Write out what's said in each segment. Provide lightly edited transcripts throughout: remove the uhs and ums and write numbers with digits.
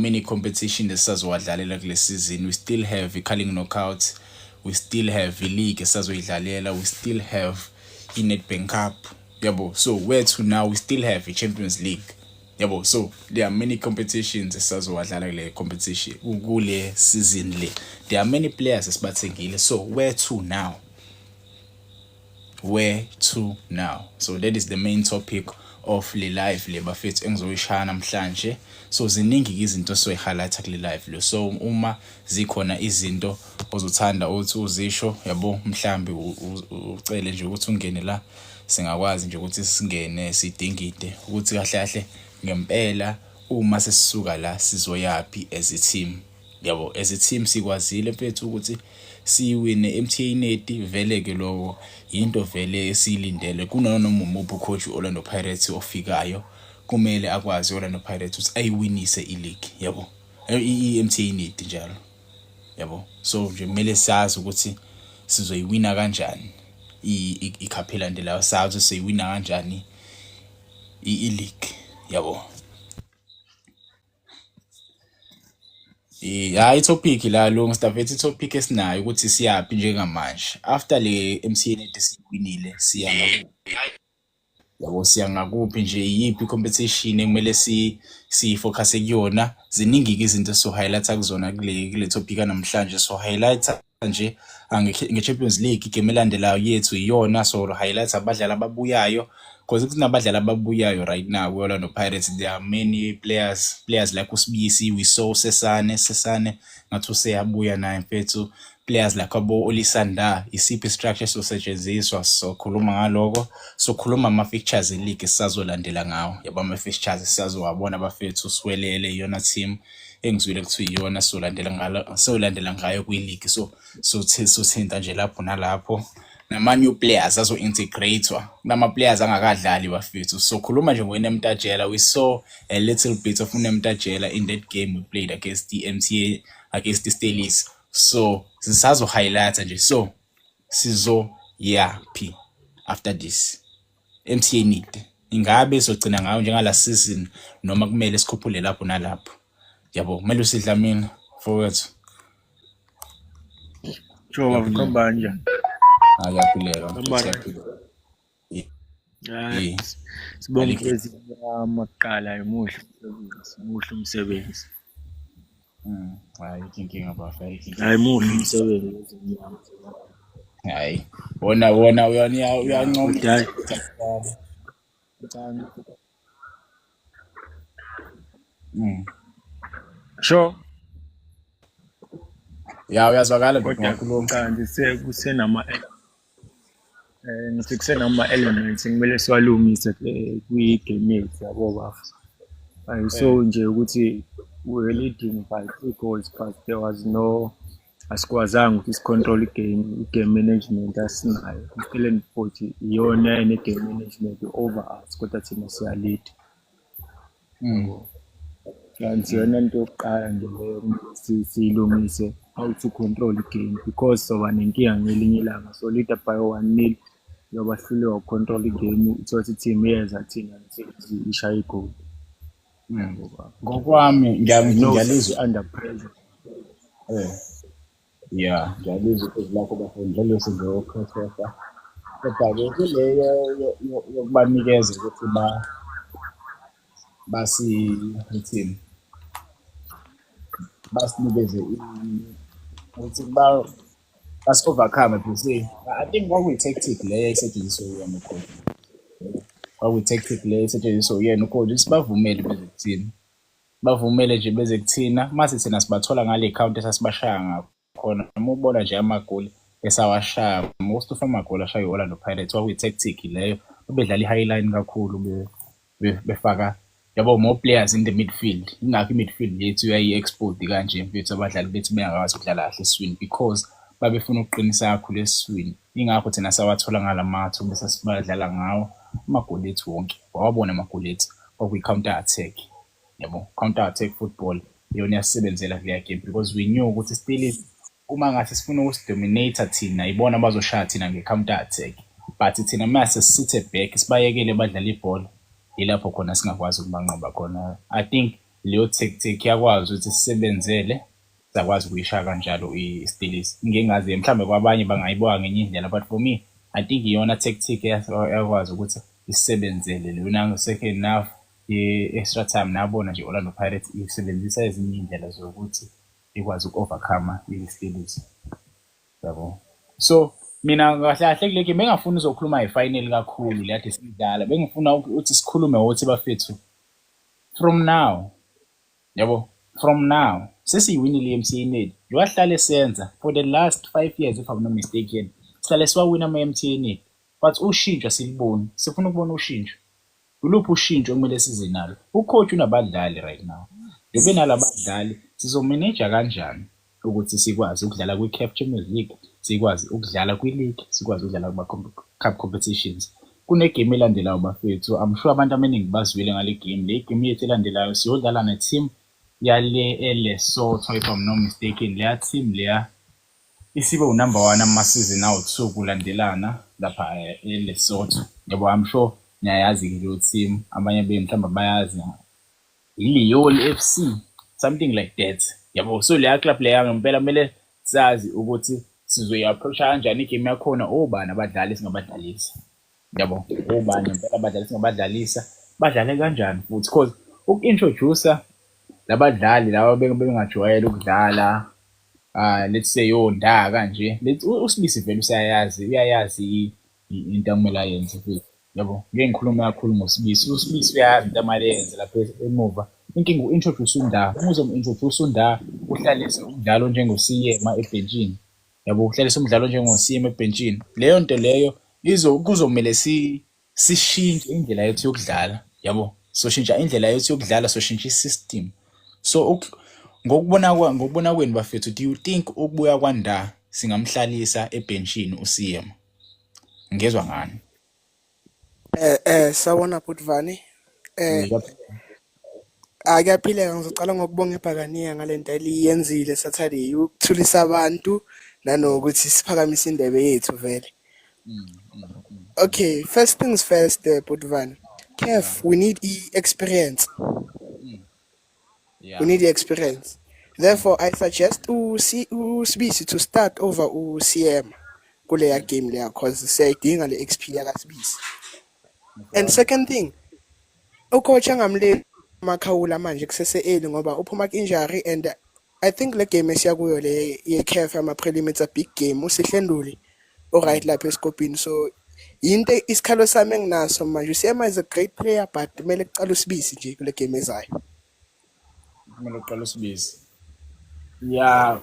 many competition esisazowadlalela kule season. We still have i-Carling Knockout, we still have i-league esisazoyidlalela, we still have i-Nedbank Cup, yabo. So where to now? We still have i-Champions League, yabo. So there are many competitions esisazowadlala kule competition kule season le. There are many players esibathengile. So where to now? Where to now? So that is the main topic of le live le bafethu engizoyishaya namhlanje. So ziningi izinto soyi-highlighta kule live lo. So uma zikhona izinto ozothanda ukuthi uzisho, yabo, mhlambi ucele nje ukuthi ungene la, singakwazi nje ukuthi singene sidingide ukuthi kahle kahle ngempela uma sesisuka la sizoyapi as a team, yabo. As a team sikwazile mfethu ukuthi siwine MTA Neti, vele ke lokho into vele esiyilindele kunanoma umuphi coach Orlando Pirates ofikayo kumele akwazi Orlando Pirates ukuthi ayiwinise i-league, yabo, i-MTA Neti njalo, yabo. So nje kumele sazi ukuthi sizoyiwina kanjani i-Capella Ndlela, sazi ukuthi sizoyiwina kanjani i-league, yabo. I-topic la lo ngistafethe i-topic esinayo ukuthi siyapi njengamanje after le MTA Neti siyinile, siya ngakuphi, yabo, siya ngakuphi nje, yipi competition ekumele si-focus kuyona. Ziningi izinto so-highlighta kuzona kule topic namhlanje. So highlighta nje nge-Champions League, igame elandelayo yethu iyona. So highlighta abadlali ababuyayo, because kunabadlali ababuyayo right now kwi-Orlando Pirates. There are many players like uSibisi, we saw Sesane ngathi useyabuya naye mfethu. Players like abo Olisanda, isiphi structure sosetshenziswa, so khuluma ngaloko. So khuluma ama-fixtures e-league esisazolandela ngawo, yabo. Ama-fixtures esizowabona bafethu, siwelele iyona team engizwile kuthiwa iyona solandela ngayo kwi-league. So thinta nje lapho nalapho nama-new players azo-integratewa, nama-players angakadlali bafethu. So khuluma nje ngoNemtajela, we saw a little bit of uNemtajela in that game we played against the MTA, against the Stelis. So sisazo-highlighta nje. So sizoyapi after this? MTA Neti ingabe sogcina ngayo njengala season noma kumele sikhuphule lapho nalapho, yabo. Kumele usidlamini forward. Sure, ngikhombani nje. Ayaphileka. Hayi, sibonke amaqala emuhle umsebenzi. Hayi inkinga bafethu. Hayi muhle umsebenzi. Hayi wona uyancoma. Sure. Ya uyazwakala kodwa kusenama ngithi kusenama elements kumele siwalungise kwi-game yethu, yabo bafo. So nje ukuthi we were leading by 3 goals but there was no, asikwazanga ukuthi sicontrol i-game management asinayo. Iskelen futhi iyona ene-game management over us, kodwa thina siya-lead. Kanti yona into yokuqala nje leyo siyilungise how to control i-game, because soba nenkinga ngelinye ilanga so leader by 1-0 yoba hluleka ucontrol i-game, uthola team yeza thina ishaya igoli. Ngokwami ngiyalizwa under pressure. Yeah, ngiyalizwa ukuthi lapho bafunda njalo sizokhokha. Kodwa-ke kuleyo yokubanikeza ukuthi basithini, basinikeze ukuthi basi-overcome per se. I think kwakuyi-tactic leyo esetshenziswa uyena ucoach. Kwakuyi-tactic leyo esetshenziswa uyena ucoach ukuthi bavumele beze kuthina. Bavumele nje beze kuthina. Mase thina sibathola ngale count esasibashaya ngakhona. Uma ubona nje amagoli esawashaya, most of amagoli ashaya i-Orlando Pirates, kwakuyi-tactic leyo. Bedlala i-highline kakhulu befaka, yabo, more players in the midfield. Ingakho i-midfield yethu uyayi-export kanje mfethu, abadlali bethu bengakwazi ukudlala kahle eswini because babefuna ukuqinisa kakhulu eswini. Ingakho thina sawathola ngalamathu bese sibadlala ngawo amagoli ethu wonke. Wawabona amagoli ethu kwakuyi-counter attack, yabo. Counter attack football iyona yasebenzela kule game because we knew ukuthi still uma ngathi sifuna ukusidominate thina, ibona bazoshaya thina nge-counter attack. But thina mase sithe back sibayekele badlala ibhola, ilapho khona singakwazi ukubanqoba khona. I think leyo tactic yakwazi ukuthi sisebenzele sakwazi ukuyishaya kanjalo i-Steelers. Ngingazi mhlambe kwabanye bangayibuka ngenye indlela, but for me I think iyona tactic yakwazi ukuthi isebenzele lona second half extra time. Nabona nje Orlando Pirates isebenzisa ezinye indlela zokuthi ikwazi uku-overcome i-Steelers, yabo. So mina kahle kahle kule game bengafuni uzokhuluma ngefinal kakhulu le kade sidlala, bengifuna ukuthi sikhulume ukuthi bafethu from now, yabo, from now sesiyiwinile i-MTN 8 njengohlale senza for the last 5 years if I'm not mistaken, sihlale siwawina ama-MTN 8, but ushintsho siliboni, sifuna ukubona ushintsho. Kuluphi ushintsho kumele size nalo? Ucoach unabadlali right now, njengoba nalabadlali sizomanage kanjani ukuthi sikwazi ukudlala kwi-CAF Champions League, sikwazi ukudlala kwi-league, sikwazi ukudlala kuma-cup competitions. Kunegame elandelayo bafethu, I'm sure abantu abaningi bazwile ngale game. Le game yethu elandelayo siyodlala ne-team yale eLesotho if I'm not mistaken. Leya team leya isibe unumber 1 ama-season awu-2 kulandelana lapha eLesotho, yabo. I'm sure niyayazi leyo team, abanye benu mhlawumbe bayazi, iLeol FC, something like that, yabo. So leya club leya ngempela kumele sazi ukuthi sizoyi-approacha kanjani igame yakhona, obani abadlali singabadlalisa, yabo, obani ngempela abadlali singabadlalisa, badlale kanjani futhi, because uku-introducer labadlali laba bengajwayele ukudlala let's say yonda nje, uSibisi vele uyayazi into akumele ayenze futhi, yabo. Ngeke ngikhulume kakhulu ngoSibisi. uSibisi uyayazi into amele yenze lapha emuva. Inkinga u-introduce uNda, uzomu-introduce uNda uhlalise umdlalo njengosiyema ebhenjini, yabo, uhlalise umdlalo njengosiyema ebhenjini. Leyo nto leyo kuzomele sishintshe indlela yethu yokudlala, yabo. Soshintsha indlela yethu yokudlala, soshintsha i-system. So ngokubona kwenu bafethu, do you think ukubuya kwaNda singamhlalisa ebhenjini usiyema? Ngezwe ngani? Sawona Bhutvani. Akuyaphileka, ngizocala ngokubonga iBhakaniya ngalento eliyenzile Saturday ukuthulisa abantu nanokuthi siphakamise indebe yethu vele. Okay, first things first, Bhutvani. CAF, we need experience. Yeah. We need the experience. Therefore, I suggest uSibisi to start over uCM kuleya game leya, because siyayidinga le XP yakaSibisi. And second thing, ucoach angamle Makhawula manje kusese early ngoba uphuma injury, and I think le game esiya kuyo le ye-CAF ama-prelim, it's a big game. uSihlenduli alright lapha esikopini. So into isikhalo sami enginaso manje, uCM is a great player, but kumele kucala uSibisi nje kule game ezayo. Kumele uqale uSibisi. Yeah,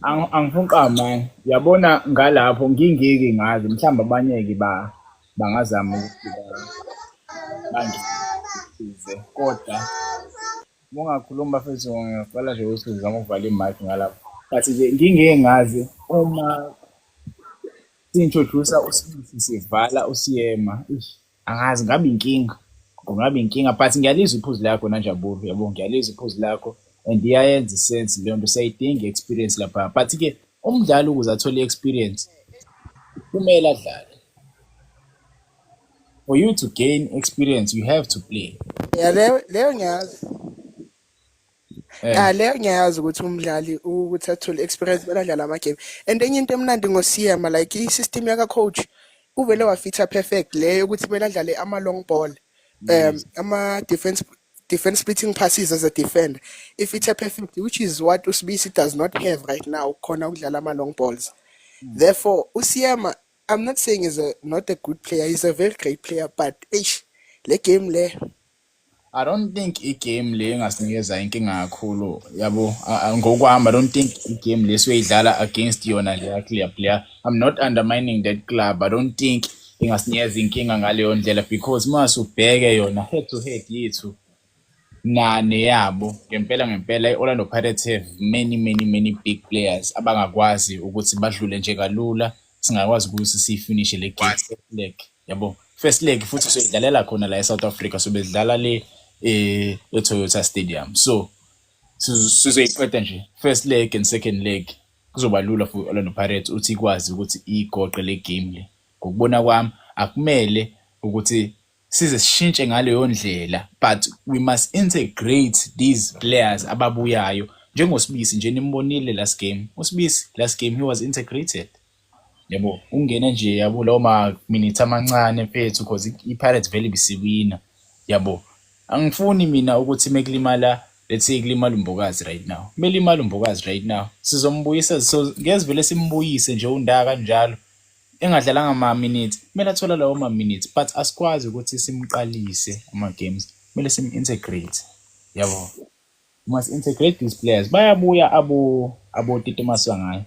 angifuni man, yabona ngalapho ngingeke ngazi, mhlawumbe abanye-ke bangazama ukuthi bangisize, kodwa ungakhuluma futhi ngicela nje ukuthi uzame ukuvala i-mic ngalapho. But nje ngingeke ngazi uma si-introducer uSibisi sivala uSiyema, angazi ngabe inkinga, kungaba inkinga. But ngiyalizwa iphuzu lakho Nanjabulo, yabo, ngiyalizwa iphuzu lakho, and iyayenza isense leyo nto, siyayidinga i-experience lapha. But-ke umdlali ukuze athole i-experience kumele adlale. For you to gain experience, you have to play. Yeah, leyo ngiyazi. Leyo ngiyazi ukuthi umdlali ukuthi athole experience badlala ama-game. And enye into emnandi ngoSiyema, like i-system yaka-coach uvele wafitha perfect leyo ukuthi beladlale ama-long ball, ama-defense splitting passes as a defender. If it's a perfect, which is what uSibisi does not have right now, khona ukudlala ama-long balls. Therefore, uSiyema, I'm not saying he's not a good player, he's a very great player, but le game le, I don't think i-game le ingasinikeza inkinga kakhulu, yabo. Ngokwami, I don't think i-game le soyidlala against yona leya clear player. I'm not undermining that club. I don't think ingasinikeza inkinga ngaleyo ndlela, because mase ubheke yona head to head yethu nane yabo, ngempela i-Orlando Pirates have many big players abangakwazi ukuthi badlule nje kalula, singakwazi ukuthi siyifinishe le game first leg, yabo. First leg futhi soyidlalela khona la eSouth Africa, so bedlala le eToyota Stadium. So sizoyiqeda nje first leg and second leg, kuzoba lula for Orlando Pirates uthi ikwazi ukuthi igoqe le game le. Ngokubona kwami akumele ukuthi size sishintshe ngaleyo ndlela, but we must integrate these players ababuyayo. NjengoSibisi nje nimbonile last game. uSibisi last game he was integrated. Yabo, ungena nje yabo lawo ma-minutes amancane mfethu because i-Pirates vele bisiwina. Yabo, angifuni mina ukuthi mekulimala, let's say kulimala uMbokazi right now. Melimala uMbokazi right now, sizombuyisa, so ngeze vele simbuyise nje undaka kanjalo. Engadlalanga ama-minutes, kumele athola lawo ma-minutes, but asikwazi ukuthi simqalise ama-games. Kumele sim-integrate. Yabo. We must integrate these players. Bayabuya abo Tito Maswangayo.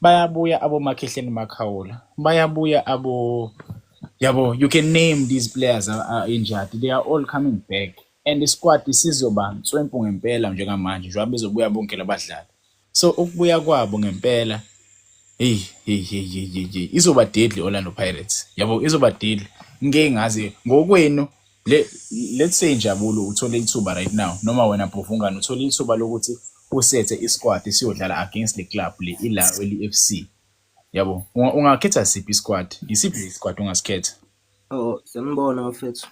Bayabuya abo Makhehleni Makhawula. Bayabuya yabo, you can name these players are injured. They are all coming back. And the squad isizoba mtswempu ngempela njengamanje. Njengoba bezobuya bonke labadlali. So ukubuya kwabo ngempela, hey, izoba deadly Orlando Pirates. Yabo, izoba deadly. Ngeke ngazi ngokwenu, let's say Njabulo uthole ithuba right now, noma wena Bhuvungane uthole ithuba lokuthi usethe isquad siyodlala against the club le iLaweli FC. Yabo, ungakhetha siphi isquad? Isiphi isquad ungasikhetha? Sanibona mfethu.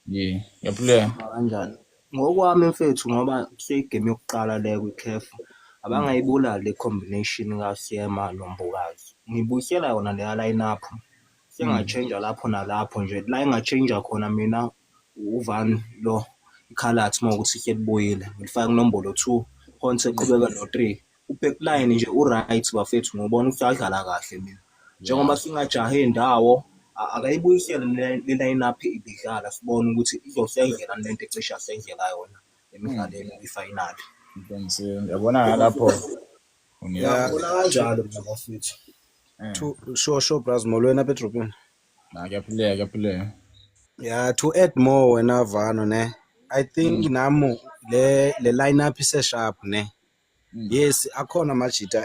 Yeah, yaphula. Kanjani? Ngokwami mfethu ngoba kuseyigame yokuqala le kwi-CAF, abangayibulali le combination kaSiyema noMbokazi. Ngibuyisela yona le line-up. Sengachange lapho nalapho nje. La engachange khona mina uVan lo iKhalathi mawukuthi siyebuyile. Ngifaka inombolo 2, Honse eqhubeka no3. Ubackline nje uright bafethu ngobona ukuthi adlala kahle mina. Njengoba singajahe indawo akayibuyisele le line-up ibidlala sibone ukuthi izosengela lento ecisha sengela yona emidlalweni yefinal. Yabona lapho. Ngiyabona kanjalo mina bafethu. Sure bros molweni apha edropini. Kuyaphuleka. Yeah, to add more wena Vano ne. I think namo le lineup ise sharp ne. Yes, akhona amajita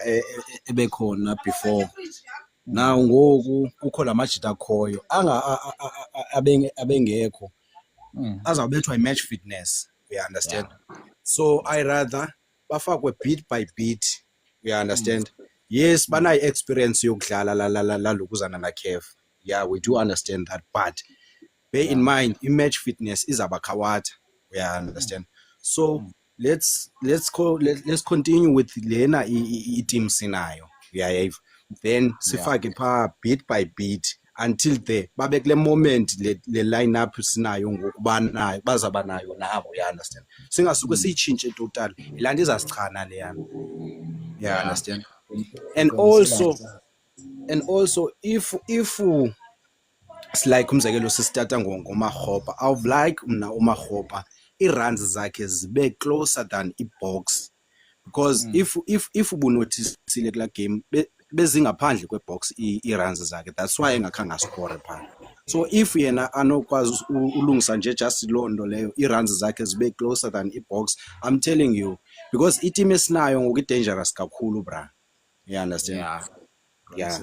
ebekhona before. Now ngoku kukho lamajita akhoyo abengekho. Azawubethwa imatch fitness, you understand? So I rather bafakwe bit by bit, you understand? Yes, banayi experience yokudlala la lokuzana na CAF. Yeah, we do understand that, but bear in mind image fitness is abakhawatha, we understand? So let's continue with lena team sinayo. Yeah, then sifake pha bit by bit until the babekule moment le lineup sinayo ngokubanayo bazabanayo nabo, you understand? Singasuke siyichintshe total ilanto izasichana le yana. Yeah, understand? And also if like umzekelo sisitata ngoMakgopa, I would like mna uMakgopa i-runs zakhe zibe closer than i-box, because if ubunoticile kula game bezingaphandle kwebox i-runs zakhe, that's why engakhange ascore phaa. So if yena anokwazi ulungisa nje just loo nto leyo i-runs zakhe zibe closer than i-box, I'm telling you, because i-team esinayo ngoku i-dangerous kakhulu bra. You understand? Yeah.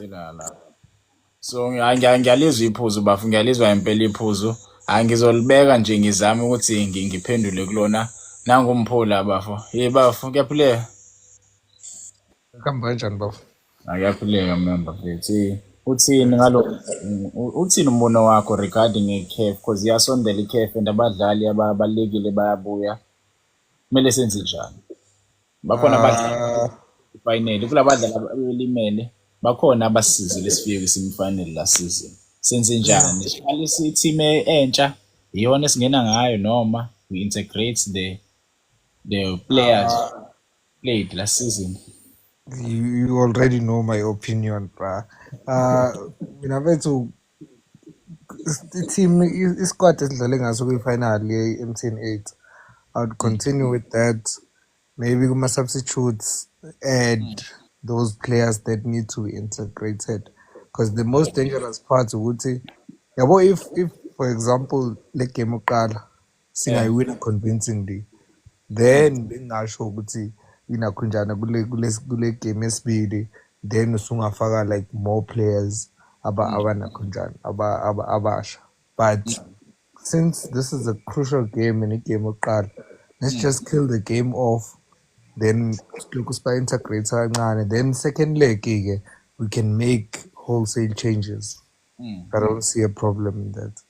So ngiyalizwa iphuzu bafu, ngiyalizwa impela iphuzu. Angizolibeka nje ngizame ukuthi ngiphendule kulona. Nangumphula bafu. Bafu kuyaphuleka. Kuhamba kanjani bafu? Kuyaphuleka member mfethu. Uthini uthini umbono wakho regarding iCAF, because iyasondela iCAF and abadlali ababalekile bayabuya. Kumele senze njani? Bakhona abadlali final kulabadlali abelimele. Bakhona abasizile sifike semifinal last season. Senze njani? Siqalise i-team entsha iyona singena ngayo noma we integrate the players played last season? You already know my opinion, bruh. Mina bethu i-team i-squad esidlale ngaso kwi-final ye-MTN 8, I would continue with that. Maybe kuma-substitutes add those players that need to be integrated, because the most dangerous part ukuthi yabo, if for example le game uqala singaywina convincingly, then bengasho ukuthi inakhunjana kule game esibili, then usungafaka like more players abanakhunjana abasha. But since this is a crucial game in game uqala, let's just kill the game off, then look spa integrate kancane, then second leg we can make wholesale changes. I don't see a problem in that.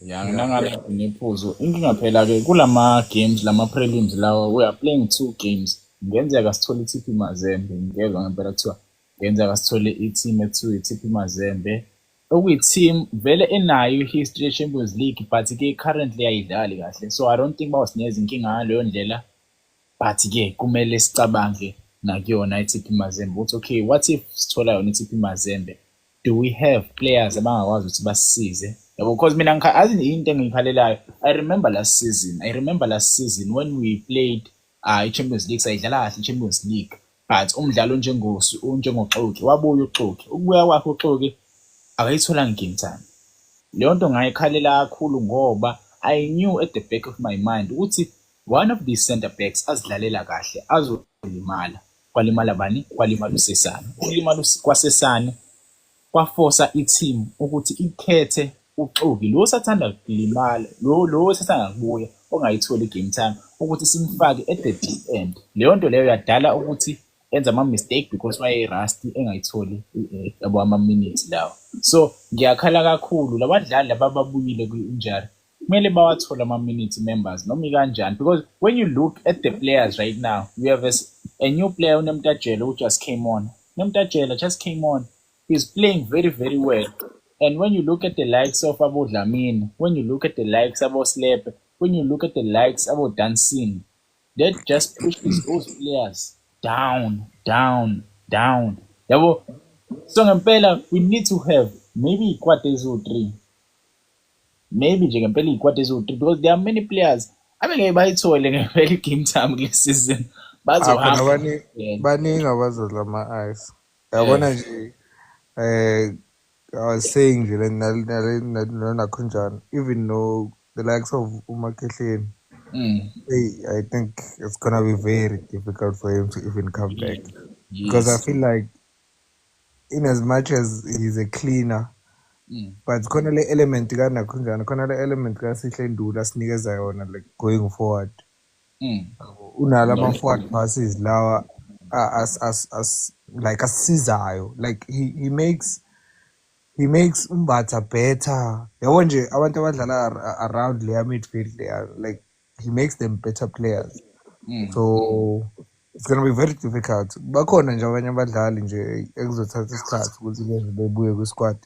Ya ngingangala nephuzu inkinga phela ke kulama games lama prelims lawa we are playing 2 games ngenzeka sithole iTP Mazembe ngezwe ngempela kuthiwa ngenzeka sithole i-team ethiwa iTP Mazembe okuyi-team vele enayo i-history ye-Champions League but ke currently ayidlali kahle so I don't think bawusinikeza inkinga ngaleyo ndlela but-ke kumele sicabange nakuyona iTP Mazembe ukuthi okay what if sithola yona iTP Mazembe do we have players abangakwazi ukuthi basisize yabo because mina azi into engiyikhalelayo I remember last season when we played i-Champions League sayidlala kahle i-Champions League but umdlalo unjengoXoki wabuya uXoki ukubuya kwakhe uXoki akayitholanga game time leyo nto ngayikhalela kakhulu ngoba I knew at the back of my mind ukuthi one of these center backs azidlalela kahle azolimala kwalimala bani kwalimala uSesane ukulimala kwaSesane kwaforsa i-team ukuthi ikhethe uXoki lo sathanda ukulimala lo sathanda kubuya ongayithola i-game time ukuthi simfake at the deep end leyo nto leyo yadala ukuthi enza ama-mistake because waye-rusty engayitholi yabo ama-minutes lawo so ngiyakhala kakhulu labadlali laba babuyile kwi-injury kumele bawathole ama-minutes members noma ikanjani because when you look at the players right now we have a new player uNemtajela who just came on. Nemtajela just came on. He's playing very, very well. And when you look at the likes of Abu Dlamini, when you look at the likes of Slepe, when you look at the likes of Dancing, that just pushes those players down. Yabo, so ngempela we need to have maybe quarters or 3. Maybe ngempela quarters or 3 because there are many players. I mean, bayithole ngempela game time this season. Khona baningi abazodla ama-ice yabona nje I was saying nje nakhonjani even though the likes of uMakhehleni I think it's gonna be very difficult for him to even come back because I feel like in as much as he's a cleaner but khona le element kanakhonjani khona le element kaSihle Ndula asinikeza yona like going forward unala ama-forward passes lawa as like asizayo like he makes Mbatha better yabo nje abantu abadlala around their midfield they are like he makes them better players so it's going to be very difficult bakhona nje abanye abadlali nje ekuzothatha isikhathi ukuthi bebuye kwi-squad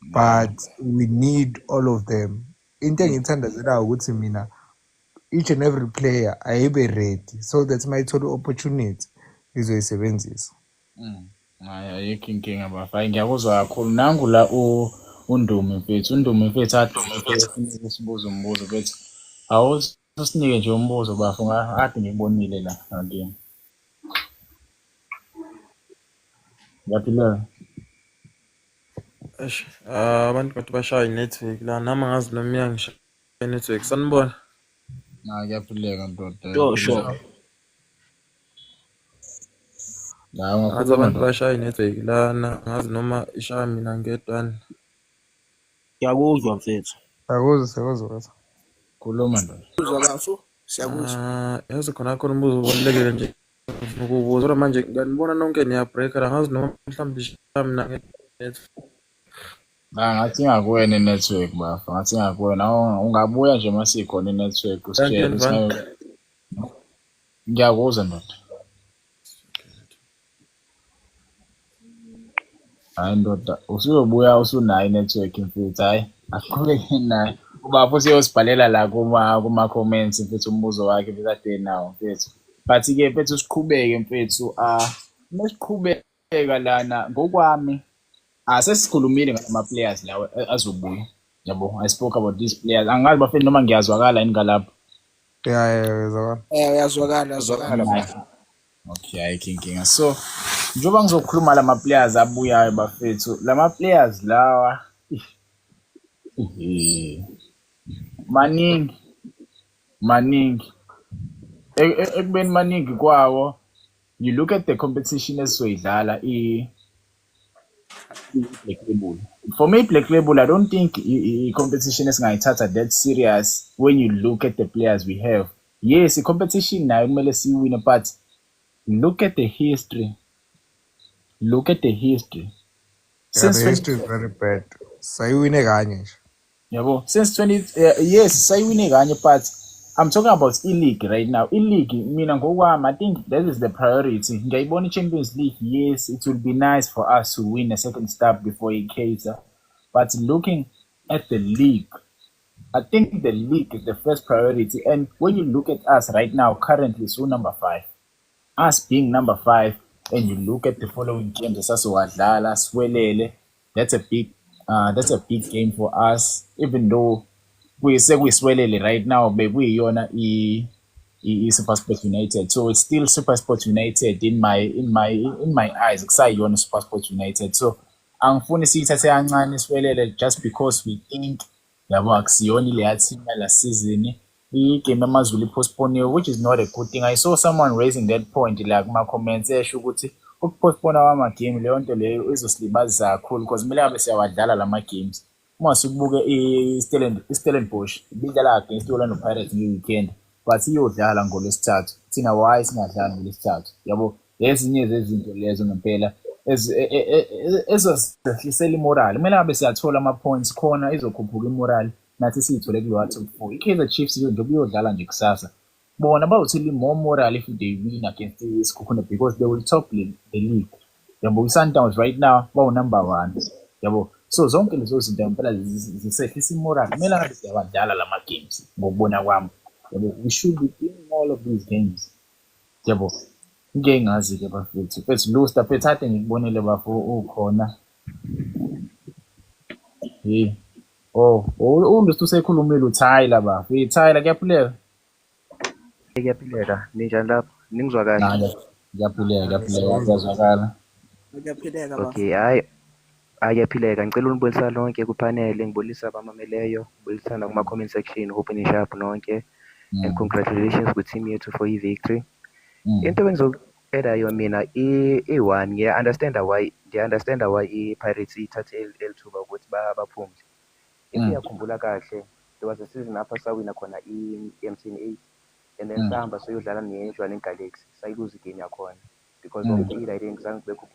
but we need all of them into engiyithandazelayo ukuthi mina each and every player ayibe ready so that mayithola opportunity izoyisebenzisa ayikho inkinga bafana ngiyakuzwa kakhulu nangu la uNdumi mfethu athi sibuza umbuzo bethu awusinike nje umbuzo bafana ade ngibonile la ngakini yaphila abantu bathi bashaya i-network la nami angazi noma iyangishaya i-network sanibona kuyaphileka ndoda sure ngathi abantu bashaya i-network lana angazi noma ishaya mina ngedwana ngiyakuzwa mfethu siyakuzwa khuluma ndoda uzwa kafu siyakuzwa yazi khona umbuzo obalulekile nje ukubuza kodwa manje nganibona nonke niyabreaka angazi noma mhlawumbe ishaya mina ngedwana ngathi ngakuwena i-network bafa ngathi ngakuwena ungabuya nje masikhona i-network usitshele ngiyakuzwa ndoda hayi ndoda usuyobuya usunayo i-network mfethu hayi aqhubeke nayo uba futhi uyosibhalela la kuma-comments mfethu umbuzo wakhe bekade nawo mfethu but-ke mfethu siqhubeke mfethu mesiqhubeka lana ngokwami sesikhulumile ngama-players lawa azobuya yabo I spoke about these players angazi bafeni noma ngiyazwakala yini ngalapho uyazwakala okay ayikho inkinga so njengoba ngizokhuluma lama-players abuyayo bafethu lama-players lawa maningi ekubeni maningi kwawo you look at the competition esizoyidlala Black Label. For me, Black Label, I don't think competition is going to that serious when you look at the players we have. Yes, the competition now, win, but look at the history. The history is very bad. Sayiwine kanye nje. Yabo, since 20 yes, sayiwine kanye, but I'm talking about e-league right now. E-league, mina ngokwami, I think that is the priority. Ngiyayibona i-Champions League, yes, it will be nice for us to win a second step before Ikaizer. But looking at the league, I think the league is the first priority. And when you look at us right now, currently, so number 5. Us being number 5, and you look at the following games, Sassuwadlala, Swelele, that's a big game for us. Even though sekuyiswelele right now, bekuyiyona i-SuperSport United. So it's still SuperSport United in my eyes. Kusayiyona SuperSport United. So angifuni siyithathe kancane iswelele just because we think yabo akusiyona leya team yala season. I-game yamazulu i-postpone, which is not a good thing. I saw someone raising that point la kuma-comments esho ukuthi ukupostpone kwama-game leyo nto leyo izosilibazisa kakhulu because kumele ngabe siyawadlala lama-games. Uma sikubuke i-Stellenbosch ibidlala against i-Orlando Pirates nge-weekend but iyodlala ngolwesithathu. Thina why singadlali ngolwesithathu? Yabo, ezinye zezinto lezo ngempela ezosehlisela imorali. Kumele ngabe siyathola ama-points khona izokhuphuka imorali nathi siyithole kulowa top 4. I-Kaizer Chiefs njengoba iyodlala nje kusasa, bona bawuthole more moral if they win against isikhukhuna because they will top the league. Yabo, i-Sundowns right now bawu-number 1. Yabo, so zonke lezo zinto ngempela zisehlisa imorali. Kumele ngabe siyawadlala lama-games ngokubona kwami. Yabo, we should be winning all of these games. Yabo, ngeke ngazi-ke bafethu. Fethu Luster, fethu ade ngikubonile bafo ukhona. Hey. Oh, uLuster usekhulumile uTyler bafo. Tyler kuyaphileka? Kuyaphileka, ninjani lapho? Ningizwa kahle? Kuyaphileka, kuyazwakala. Kuyaphileka bafo. Okay, hayi kuyaphileka. Ngicela unibulisa lonke kuphanele, ngibulisa abamameleyo, ngibulisana kuma-comment section, hope nisharp nonke. And congratulations ku-team yethu for i-victory. Into engizoqedayo mina i-1 ngiya-understanda why i-Pirates ithathe elithuba ukuthi baphumule. If uyakhumbula kahle, there was a season apha sawina khona i-MTN 8 and then sahamba siyodlala ne-Jwaneng Galaxy, sayiluza igame yakhona because of i-lighting zange kubekho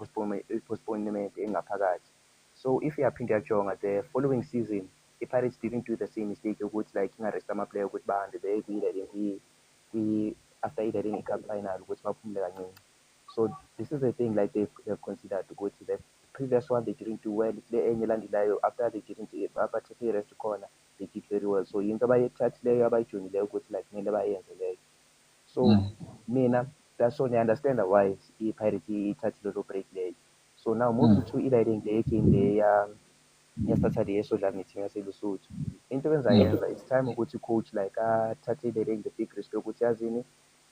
postponement engaphakathi. So if uyaphinde uyajonga the following season, i-Pirates didn't do the same mistake yokuthi like ingarest ama-player ukuthi bahambe beye kwi-lighting after i-lighting i-cup final ukuthi baphumule kancane. So this is the thing like they've considered ukuthi the previous one they didn't do well. Le enye elandelayo after they didn't abathethe i-rest corner they did very well. So yinto abayithathileyo abayijoyinileyo ukuthi like kumele bayenze leyo. So mina that's only understand why i-Pirates ithathile lo break leyo. So now moving to i-lighting le game le ya-Saturday esodlala ne-team yaseLesotho. Into enzayenza it's time ukuthi coach like athathe i-lighting the big risk yokuthi yazini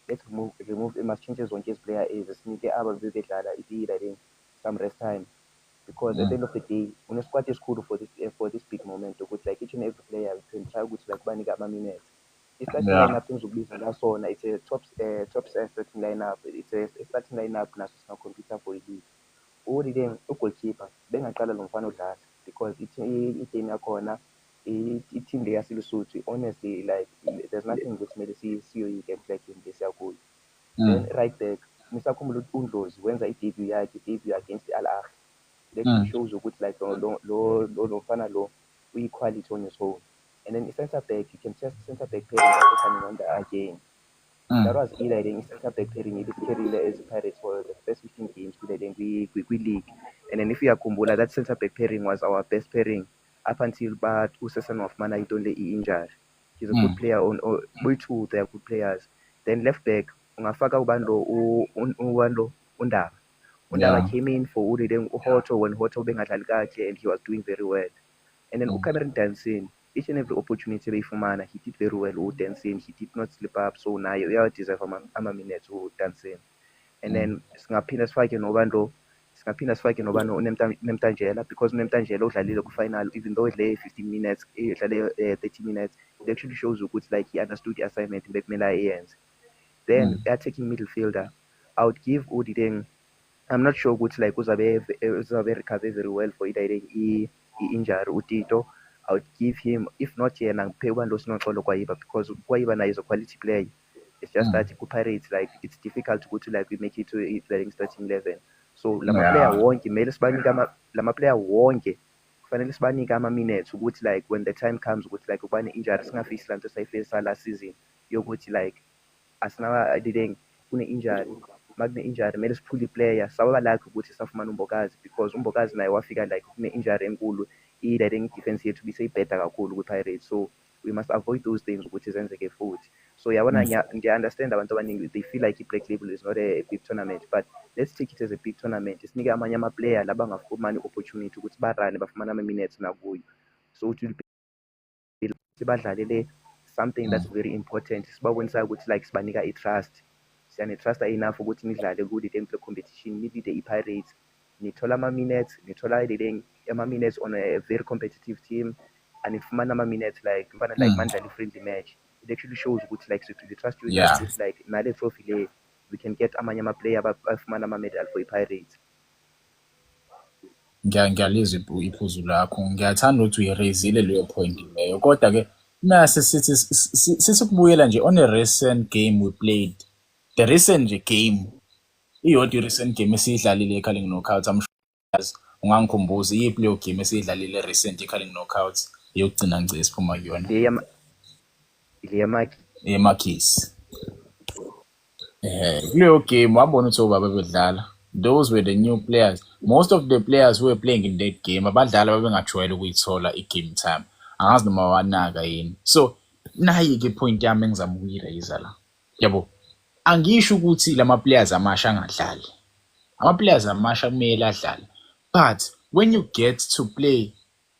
let's remove must-change zonke ezi-player sinike aba bebedlala i-lighting some rest time because at the end of the day une-squad esikhulu for this big moment ukuthi like each and every player we can try ukuthi like banike ama-minutes. I-starting lineup engizokubiza ngasona it's a top starting lineup, it's a starting lineup naso singacompete for i-league. Ulide ugoalkeeper bengaqala lo mfana odlala because i-game yakhona i-team le yaseLesotho honestly like there's nothing ukuthi kumele siyoyi-game like le siyakuyo. Then right back ngisakhumbula ukuthi uNdlozi wenza i-debut against i-Al-Ahly. That shows ukuthi like lo mfana lo uyi-quality on his own. And then i-centre back, you can test centre back pairing coming on the again. That was i-lighting centre back pairing carried as Pirates for the first 15 games we league. And then if you are that centre back pairing was our best pairing up until but Usasan of Mana Idole injured. He's a good player we two they are good players. Then left back ungafaka Ubando Undaba came in for Udideng Hoto when Hoto bengadlali kahle and he was doing very well. And then Cameron Dancing, each and every opportunity Fumana, he did very well dancing, he did not slip up, so now you deserve a minute to dancing. And then Singapina Sfake Novando Nemtanjela because Nemtanjela udlalile ku final even though it's 15 minutes, 30 minutes, it actually shows you good like he understood the assignment in Bekmela ends. Then attacking midfielder, I would give Udideng. I'm not sure good like Uzabe recover very well for injury Utito. I would give him, if not here, and pay one loss not all Kwaiba because Kwaiba is a quality player. It's just that Pirates like it's difficult to go to like we make it to it starting 11. So Lama player wonke, Meles Banigama Lama player wonke kufanele sibanike ama-minutes ukuthi like when the time comes ukuthi like ubane injury singafisi la nto sayifisa last season yokuthi like asinabadideng kune-injury makune-injury kumele siphule i-player sawaba lucky ukuthi safumana uMbokazi because uMbokazi naye wafika like kune-injury enkulu i-leading defense yethu biseyibheda kakhulu kwi-Pirates, so we must avoid those things ukuthi zenzeke futhi. So yabona ngiya-understand abantu abaningi they feel like i-Black Label is not a big tournament, but let's take it as a big tournament. Sinike amanye ama-player labangafumani opportunity ukuthi barane bafumane ama-minutes nakuyo, so it will be badlalele something that's very important. Sibabonisa ukuthi like sibanika i-trust, siyane-trusta enough ukuthi nidlale ku-the competition, nibide i-Pirates, nithola ama-minutes, nithola ama-minutes on a very competitive team, and ifumana ama-minutes like mandlala i-friendly match. It actually shows ukuthi like we trust you enough ukuthi like nale trophy le we can get amanye ama-player afumana ama-medal for i-Pirates. Ngiyalizwa iphuzu lakho, ngiyathanda ukuthi uyireyizile leyo point leyo, kodwa-ke mase sithi kubuyela nje on a recent game we played, the recent nje game iyodwa i-recent game esiyidlalile eKhalling Knockouts, ungangikhumbuza iyiphi leyo game esiyidlalile recent eKhalling Knockouts yokugcina ngce siphuma kuyona? Emakhisi. Kuleyo game wabona ukuthi obaba bedlala, those were the new players. Most of the players who were playing in that game abadlala babengajwayele ukuyithola i-game time, angazi noma wanaka yini. So nayi-ke point yami engizama ukuyireyisa la, yabo, angisho ukuthi lama-players amasha angadlali, ama-players amasha kumele adlale, but when you get to play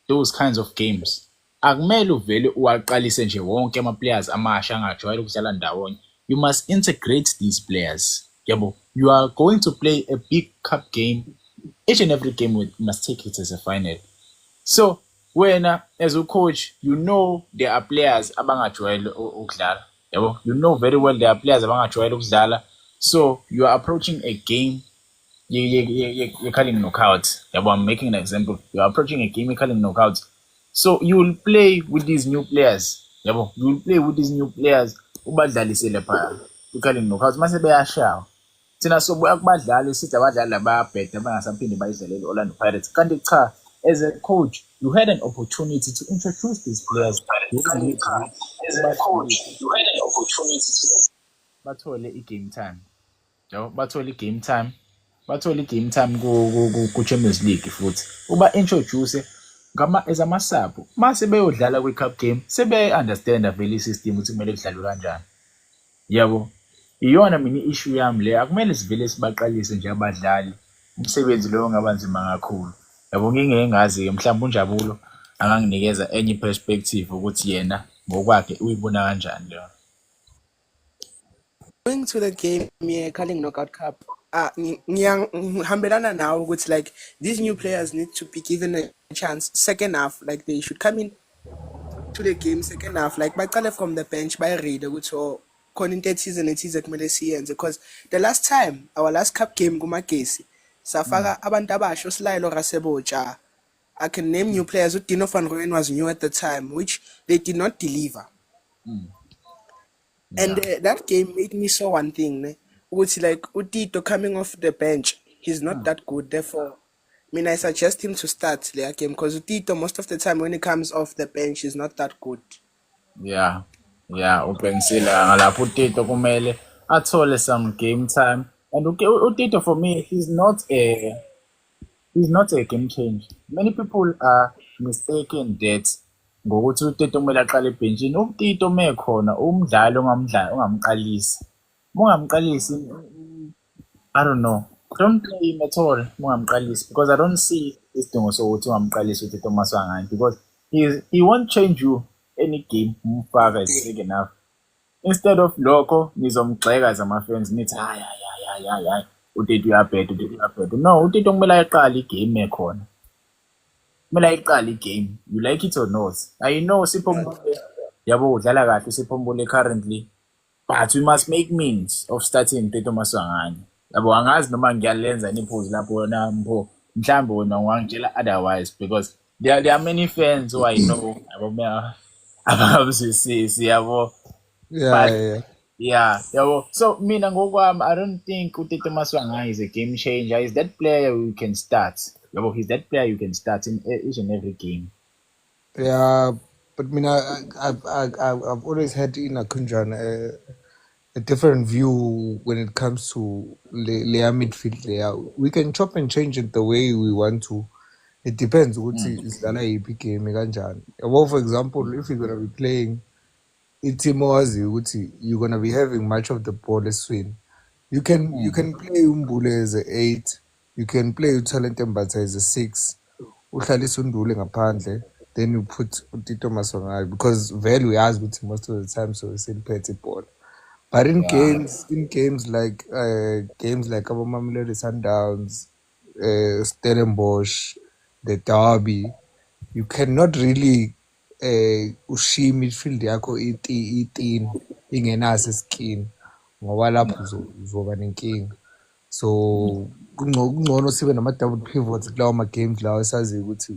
those kinds of games akumele uvele uwaqalise nje wonke ama-players amasha angajwayele ukudlala ndawonye. You must integrate these players, yabo. You are going to play a big cup game. Each and every game we must take it as a final. So when as a coach, you know there are players abangajwayele ukudlala, yabo. You know very well there are players abangajwayele ukudlala, so you are approaching a game. You're calling knockouts. Yabo, I'm making an example. You are approaching a game, you're calling knockouts. So you will play with these new players. Yabo, you will play with these new players. Ubadlalisele phaya. You're calling knockouts. Mase beyashawa. Thina sobuya kubadlali sithi abadlali labayabheda bangasaphinde bayidlalele Orlando Pirates. Kanti cha, as a coach, you had an opportunity to introduce these players. As a coach, you had an opportunity to bathole i-game time. Yabo, bathole i-game time. Bathole i-game time ku-Champions League futhi. Uba introduce as ama-sub. Mase beyodlala kwi-cup game, sebe-understanda vele i-system ukuthi kumele kudlalwe kanjani. Yabo, iyona mina i-issue yami le, akumele sivele sibaqalise nje abadlali. Umsebenzi loyo ungaba nzima kakhulu. Yabo, ngingazi-ke mhlawumbe uNjabulo anganginikeza enye perspective ukuthi yena ngokwakhe uyibona kanjani leyo. Going to the game ye-Carling Knockout Cup, ngiyahambelana nawe ukuthi like these new players need to be given a chance second half, like they should come in to the game second half, like baqale from the bench bayiride ukuthi khona into ethize kumele siyenze, because the last time our last cup game kuMagesi safaka abantu abasha uSilayelo Raseboja. I can name new players. Dino van Rooyen was new at the time, which they did not deliver. And that game made me saw one thing, which like Utito coming off the bench, he's not that good. Therefore, I suggest him to start the game because Utito most of the time when he comes off the bench, he's not that good. Yeah, uqinisile ngalapho uTito kumele athole some game time, and uTito for me he's not a game changer. Many people are mistaken that ngokuthi uTito kumele aqale ebhenjini. uTito mekhona umdlali ongamqalisi. Mungamqalisi, I don't know, don't play him at all mungamqalisi, because I don't see isidingo sokuthi ungamqalisi uTito Maswangane, because he won't change you any game umfaka is big enough. Instead of lokho nizomgxeka as ama-fans nithi hayi uTito uyabheda. No, uTito kumele ayiqale igame ekhona. Kumele ayiqale igame, you like it or not. I know Sipho Mbule yabo udlala kahle uSipho Mbule currently, but we must make means of starting Tito Maswangane. Yabo, angazi noma ngiyalenza niphuzu lapho na mhlawumbe wena ungangitshela otherwise, because there are many fans who I know ababusisi yabo. Yeah, yabo. So mina ngokwami I don't think uTito Maswangane is a game changer. Is that player we can start He's that player you can start in each and every game. Yeah, but I've always had in Akunjan a different view when it comes to layer midfield layer. We can chop and change it the way we want to. It depends ukuthi isidlala yiphi game kanjani. Well, for example, if you're gonna be playing team owaziyo ukuthi you're gonna be having much of the ball eswini, you can play uMbule as a 8, you can play uTalente Mbatha as a 6, uhlalise uNdule ngaphandle, then you put uTito Maswangayo because vele uyazi ukuthi most of the time so seliphethe ibhola. But in games like Abo Mamelodi Sundowns, Stellenbosch, the Derby, you cannot really ushiya midfield yakho itin ingenaso skin ngoba lapho uzoba nenkinga. So kungcono sibe nama-double pivots kulawo ma-games lawo esaziyo ukuthi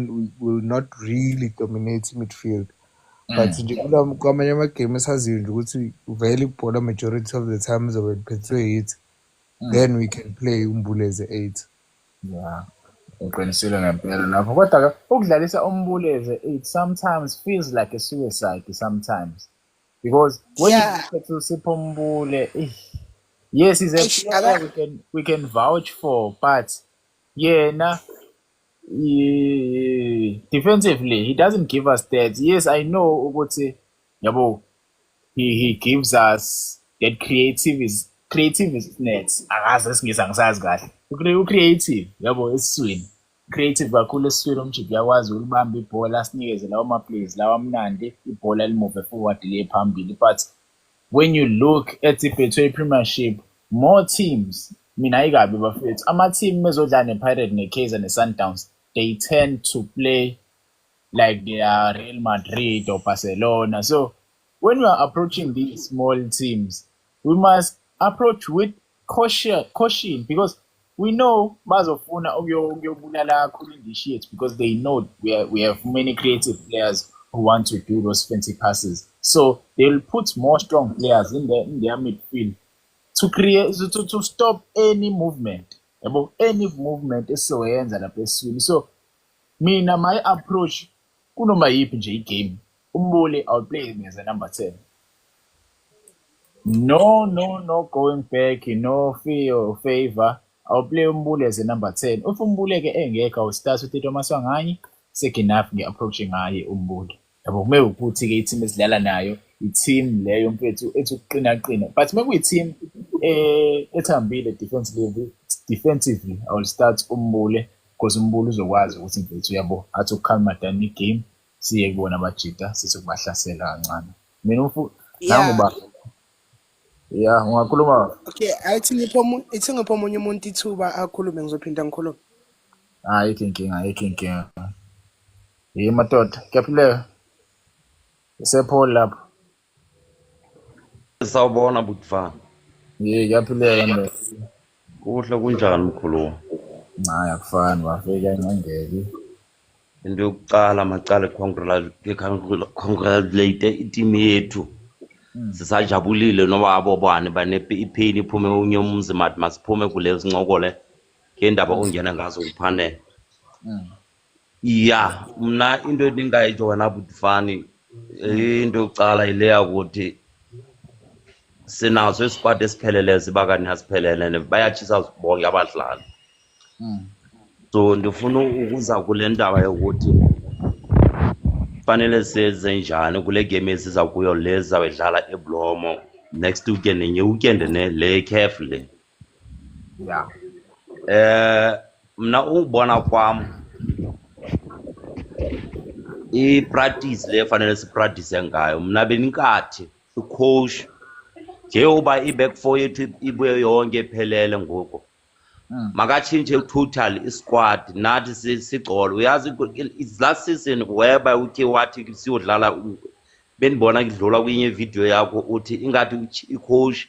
we will not really dominate midfield. But nje kwamanye ama-game esaziyo nje ukuthi vele ibhola majority of the time izobe liphethwe yithi, then we can play uMbule as a 8. Yeah. Uqinisile ngempela lapho kodwa ukudlalisa uMbule as a 8 sometimes feels like a suicide sometimes because when you Sipho Mbule, yes, he's a player we can vouch for, but defensively he doesn't give us stats. Yes, I know ukuthi he gives us that creativeness. Akazi esingisa ngisazi kahle. Creative eswini. Creative kakhulu eswini umjiki yakwazi ukubamba ibhola asinikeze lawo ma-plays lawa amnandi ibhola limove forward le phambili. But when you look at the Betway Premiership, more teams, mina ayikabi bafethu, ama-team mezodlala ne-Pirate ne-Kaizer ne-Sundowns, they tend to play like they are Real Madrid or Barcelona. So when we are approaching these small teams, we must approach with caution because we know bazofuna ukuyobulala kakhulu in because they know we have many creative players who want to do those fancy passes. So they'll put more strong players in their midfield to create to stop any movement. Any movement esizoyenza lapha eswini. So mina my approach kunoma yiphi nje igame, uMbule I'll play him as a number 10. No going back, no fear or favor. I'll play uMbule as a number 10. If uMbule ke engekho I'll start with uTito Maswanganyi, second half ngi-approach ngaye uMbule. Yabo kume ukuthi ke i-team esidlala nayo i-team leyo mfethu ethi ukuqina but maybe i-team ethambile defensively I will start uMbule because uMbule uzokwazi ukuthi mfethu yabo athi ukukhalma down i-game siye kubona abajita sithi ukubahlasela kancane. Mina nangoba ungakhuluma. Okay, athi ngipho omunye umuntu ithuba akhulume ngizophinda ngikhulume. Ayikho inkinga. Madoda, kuyaphileka? Sepholi lapho. Sawubona Butfana. Kuyaphileka ndoda. Kuhle kunjani mkhulu? Hayi akufani bafika ngangeke. Into yokuqala macala congratulate i-team yethu. Sisajabulile noba abo bani ipain iphume unye umzi mathi masiphume kule sincokole ngendaba ongena ngazo kuphanele. Mna into endingayitsho wena Butfani into yokuqala ileya ukuthi sinazo isikwadi esiphelele sibakani asiphelele bayatshisa bonke abadlali. So ndifuna ukuza kule ndaba yokuthi fanele senze njani kule game esiza kuyo leza wedlala eBlomo next weekend nenye weekend le carefully. Mna ubona kwami i-practice le fanele sipractice ngayo mna beninkathi ucoach nje uba i-back four yethu ibuye yonke ephelele ngoku makatshintshe total isquad nathi sigcolo. Uyazi it's last season whereby uthe wathi siyodlala benibona kudlula kwenye video yakho uthi ingathi icoach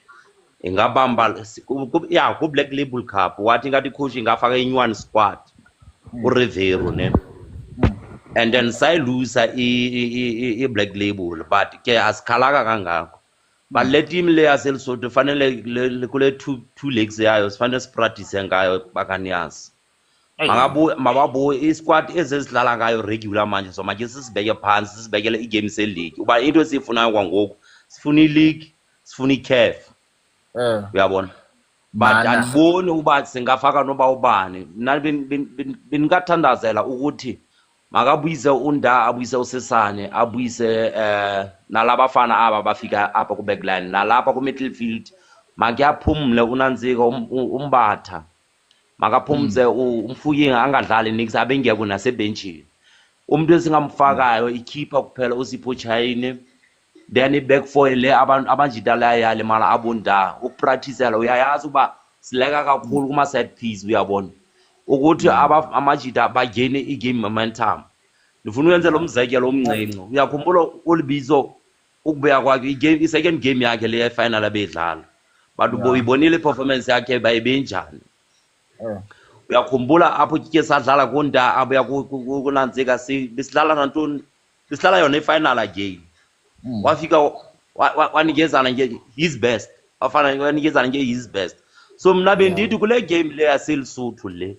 ingabamba ku Black Label Cup wathi ingathi icoach ingafaka inyuan squad uRivero ne and then sayilusa i-Black Label but ke asikhalaka kangako. But le team le yaseLesotho fanele kule two legs yayo sifanele sipractice ngayo bakaniyazi Mababuye isquad ezizidlala ngayo regular manje so manje sisibeke phansi sisibekele igame se-league uba into esiyifunayo kwangoku sifuna i-league sifuna i-CAF uyabona but andiboni uba singafaka noba ubani mna benikathandazela ukuthi makabuyise uNda abuyise uSesane abuyise nalabafana aba bafika apha ku-backline nalapha ku-midfield makuyaphumle uNantsika umbatha makaphumze umfuyinga angadlali nix abengiyako nasebenchini umuntu esingamfakayo ikhipha kuphela uSipho Chayine then i-back four le abantu abanjidala yale mala abunda ukupracticela uyayazi uba sileka kakhulu kuma-set piece uyabona ukuthi amajida bagene i-game momentum ndifuna uyenze lo mzekelo omncinci uyakhumbula uLibizo ukubuya kwakhe i-second game yakhe le final abedlala but uyibonile i-performance yakhe bayibenjani uyakhumbula apho ke sadlala kuNda abuya kuNantsika besidlala nantoni besidlala yona i-final again wafika wanikezana nje his best wafana wanikezana nje his best so mna bendithi kule game le yaseLesotho le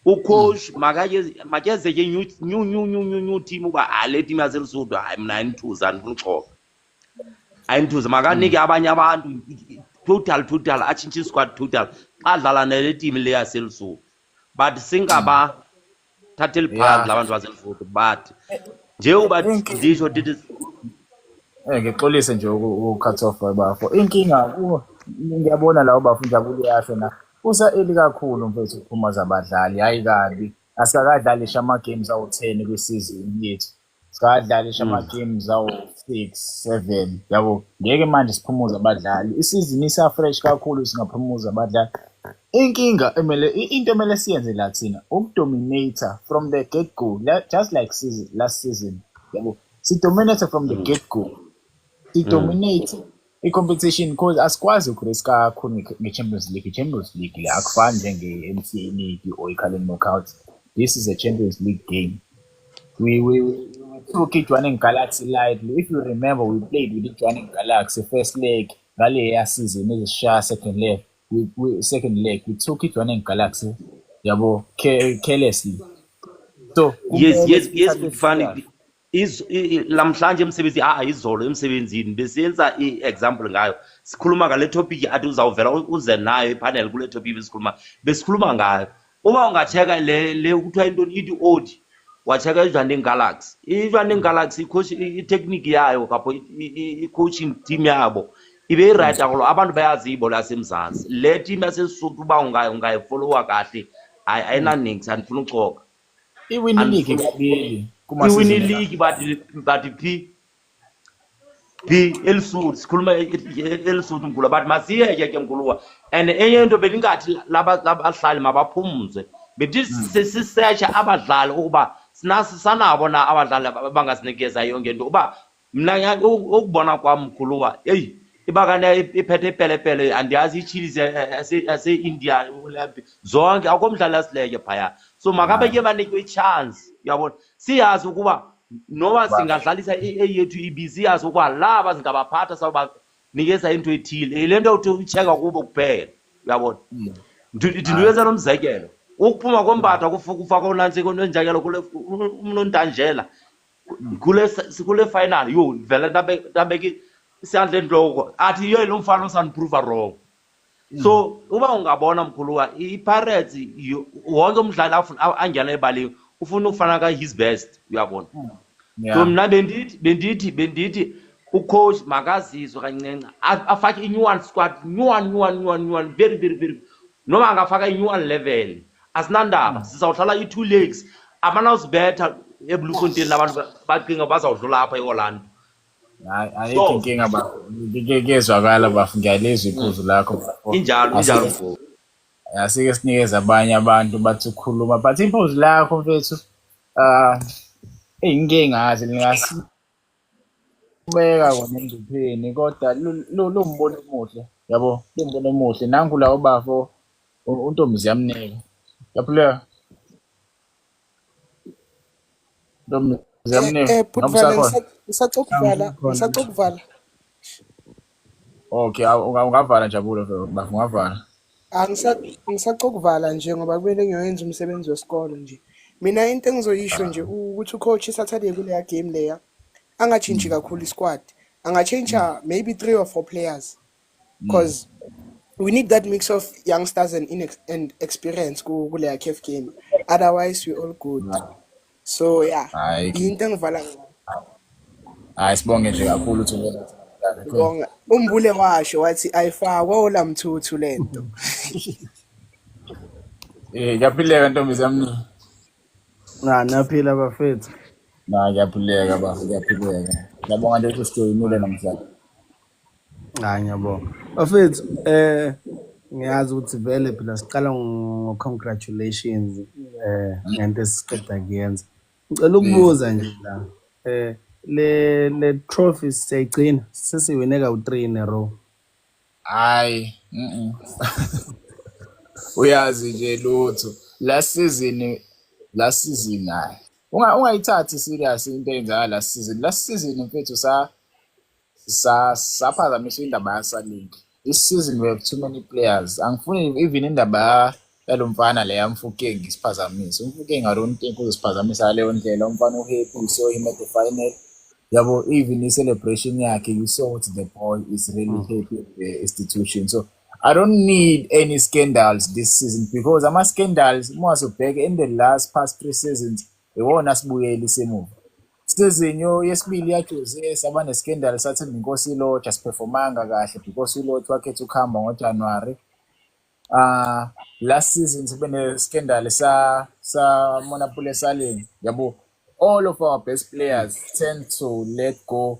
ucoach makeze ke new team uba le team yaseLesotho hayi mna ayinthuza andifuna uxoka ayinthuza makanike abanye abantu total atshintshe squad total adlala nale team le yaseLesotho but singaba thatheli phansi labantu baseLesotho but nje uba ndisho dithi ngixolise nje ucut off bafo inkinga ngiyabona la ubafo Njabule yasho na eli kakhulu mfethu ukuphumaza abadlali hayi kabi asikadlalisha ama games awu10 kwisizini yethu sikadlalisha ama games awu6 7 yabo ngeke manje siphumuza abadlali isizini isa fresh kakhulu singaphumuza abadlali inkinga into emele siyenze la thina ukudominator from the get go just like last season yabo sidominate from the get go sidominate i-competition because asikwazi ukuriska kakhulu nge-Champions League. I-Champions League le akufani njenge-MCA League or i-Calling Knockout. This is a Champions League game. We took it running Galaxy lightly. If you remember, we played with it running Galaxy first leg. Ngale season is a second leg. We took it running Galaxy. Yabo carelessly. So yes funny. Lamhlanje emsebenzi izolo emsebenzini besenza i-example ngayo sikhuluma ngale topic athi uzawuvela uze nayo ipanel kule topic besikhuluma ngayo uma ungacheka le ukuthiwa intoni ithi odi wacheka iJwaneng Galaxy Galaxy coach i-technique yayo kapho i-coaching team yabo ibe right akolo abantu bayazi ibhola yasemzansi le team yaseSotho uba ungayifollowa kahle ayina nings andifuna uxoka iwin league kabili iwini league but eLesotho sikhuluma eLesotho mkhulu but masiyeke ke mkhuluwa and enye into beningathi labahlali mabaphumze bethi sisearcha abadlali ukuba sanabo na abadlali bangasinikeza yonke into uba mina ukubona kwami mkhuluwa ibakane iphethe ipelepele andiyazi iChillies ase-India zonke akomdlali asileke phaya so makabe ke banikwe ichance uyabona siyazi ukuba noba singadlalisa eyethu ibisi yazi ukuba laba singabaphatha sabanikeza into ethile le nto uthi ucheka kubo kuphela uyabona ndiyenza nomzekelo ukuphuma kombatha kufaka uNantsika onjekelo kule uMnontanjela kule final yo vele ndabeke isandla ndloko athi yo lo mfana osanprove wrong so uba ungabona mkhuluwa iPirates wonke umdlali angena ebaleni ufuna ukufana ka his best uyabona so mina bendithi ucoach makazizwe kancinci afake i-new one squad new one very noma angafaka i-new one level asinandaba sizawuhlala i-2 legs abanawuzibetha eBloemfontein nabantu baqinga bazawudlula apha eOrlando ayikho inkinga kezwakala bafu ngiyalizwa iphuzu lakho injalo mfo asike sinikeza abanye abantu bathi ukukhuluma but iphuzu lakho mfethu inkingazi lingasibeka kona engcupheni kodwa lo mbono omuhle yabo lo mbono omuhle nangu la ubafo untombi ziyamneka yaphula ntombi ziyamneka ngisacokuvala okay ungavala Njabule bafu ungavala Angisacokuvala nje ngoba kumele ngiyoyenza umsebenzi wesikole nje. Mina into engizoyisho nje ukuthi ucoach Saturday kuleya game leya angachintshi kakhulu isquad. Angachange maybe 3 or 4 players because we need that mix of youngsters and experience kuleya CAF game. Otherwise we all good. So yeah, Hayi into engivala sibonge nje kakhulu Thuleka. ngibonga. Umbule washo wathi ayifakwa ola mthuthu lento. Ngiyaphileka ntombi yami. Naphila bafethu. Ngiyaphileka ngiyaphileka. Ngiyabonga nje ukuthi sijoyinile namhlanje. Ngiyabonga. Bafethu, ngiyazi ukuthi vele phela siqala ngo-congratulations ngento esiqeda kuyenza. Ngicela ukubuza nje la. Le trophy siyayigcina sesiwine ka-3 in a row. Hayi, uyazi nje lutho. Last season hayi. Ungayithathi serious into eyenzakala last season. Last season mfethu saphazamisa indaba yasalink. This season we have too many players. Angifuni even indaba yalomfana le yamfukeng isiphazamise. Umfukeng I don't think uzosiphazamisa leyo ndlela. Umfana uhappy so him at the final. Yabo even i-celebration yakhe you saw what the boy is really happy with the institution. So I don't need any scandals this season because ama-scandals mawazobheka in the past 3 seasons iwona sibuyele semuva. Season yesibili yaJose saba ne-scandal sathi inkosi Lodge asiperformanga kahle because uLodge wakhetha ukuhamba ngoJanuary. Last season sibe ne-scandal sa Monapule Saling. Yabo all of our best players tend to let go.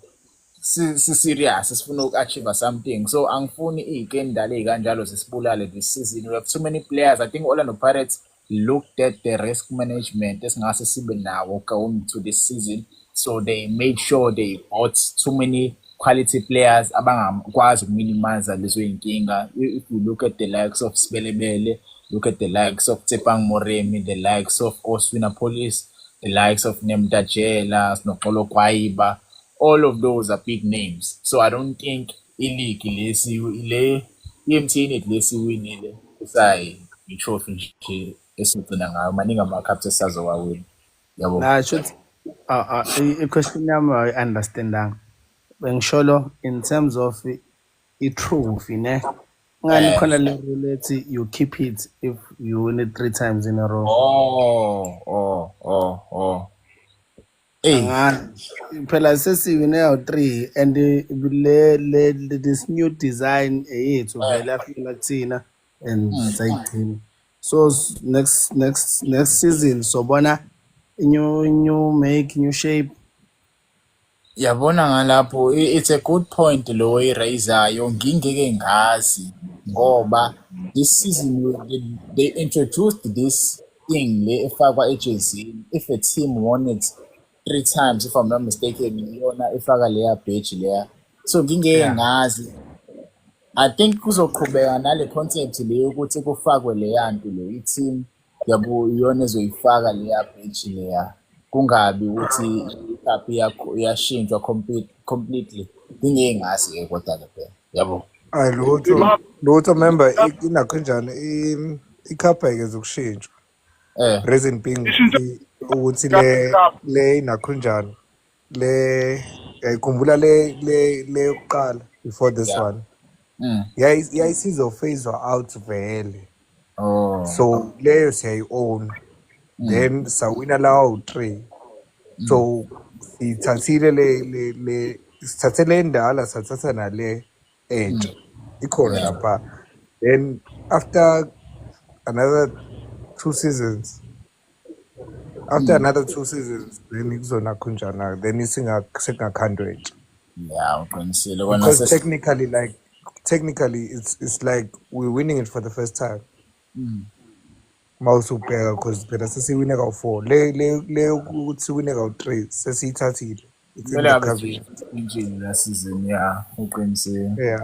Serious sifuna uku-achieve something. So angifuni iy'kendala ey'kanjalo zisibulale this season. We have too many players. I think Orlando Pirates looked at the risk management esingase sibe nawo going to this season. So they made sure they bought too many quality players abangakwazi ukuminimize lezo y'nkinga. If you look at the likes of Sibelebele, look at the likes of Tsepang Moremi, the likes of Oswina Police, the likes of Nemda Jela, Snokolo Kwaiba, all of those are big names. So I don't think i-league i-MTN lesiwinile i-trophy nje esugcina ngayo. Maningi ama-cups esazowawina. Yabo. Should i-question yami ayi-understandanga. Bengisholo in terms of i-trophy ne. Ngani khona le rule ethi you keep it if you win it 3 times in a row. Phela sesiwine yawu-3 and this new design yethu vele afika kuthina and sayigcina. So next season sobona new make, new shape. Yabona ngalapho it's a good point lo oyiraisayo. Ngingeke ngazi ngoba this season they introduced this thing le efakwa ejezini. If a team won it 3 times if I'm not mistaken iyona efaka leya badge leya. So ngingeke ngazi. I think kuzoqhubeka nale concept le ukuthi kufakwe leya nto le i-team yabo iyona ezoyifaka leya badge leya. Kungabi ukuthi i-cup iyashintshwa completely. Ngingeke ngazi kodwa ke phela. Yabo. Hayi lutho member inakhonjana ikhapha izokushintshwa. Reason being ukuthi le inakhonjana le ayikhumbula le yokuqala before this one. Yayisizofazwa out vele. So leyo siyayi-own. Then sawina lawo 3. So sithathile sithathele endala sathatha nale entsha ikhona lapha. Then after another 2 seasons then kuzona khunjana then singakhandwe entsha. Yeah, uqinisile because technically it's like we're winning it for the first time. Mawusubheka because phela sesiwine kawu-4 le ukuthi siwine kawu-3 sesiyithathile. Vele abe injini la season uqinisile.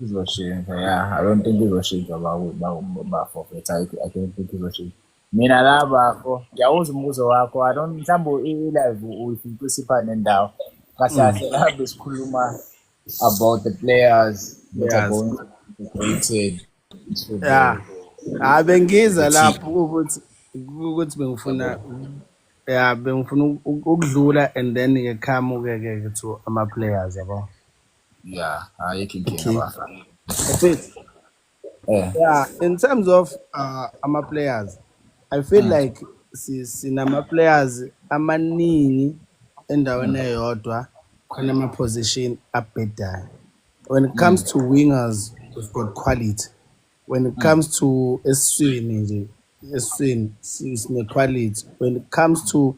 Izoshintsha I don't think izoshintsha ba forfeit. I don't think izoshintsha. Mina laba ngiyawuza umbuzo wakho. I don't mhlawumbe i-live uyificisipha nendawo. Kahle kahle sikhuluma about the players that are going Rated to Yeah. the Bengiza team. lapho ukuthi bengifuna bengifuna ukudlula and then ngeqhamuke to ama players yabo. Yeah, ayikho inkinga Okay. bafana. Mfethu, Eh. yeah, in terms of ama players, I feel like sinama players amaningi endaweni eyodwa khona ama position abhedayo. When it comes to wingers, we've got quality. When it comes to eswini sine quality. When it comes to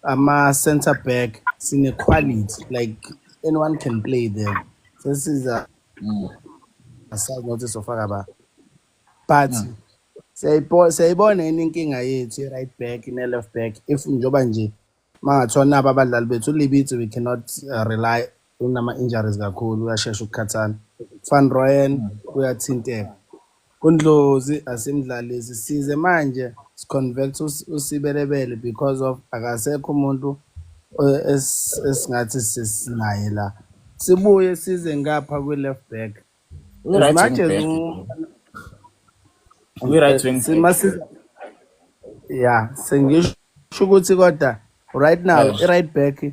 ama center back, sine quality. Like anyone can play them. So this is a side notice of Agaba. But siyayibona yini inkinga yethu i-right back ne-left back if njengoba nje mangathiwa nabo abadlali bethu uLibitso we cannot rely unama-injuries kakhulu uyashesha ukukhathana. Van Rooyen uyathinteka. uNdlozi asimdlalisi size manje siconvert usibelebele because of akasekho umuntu esingathi sisinaye la. Sibuye size ngapha kwi-left back as Right much wing as back. Right wing back. yeah sengisho ukuthi kodwa right now i-right back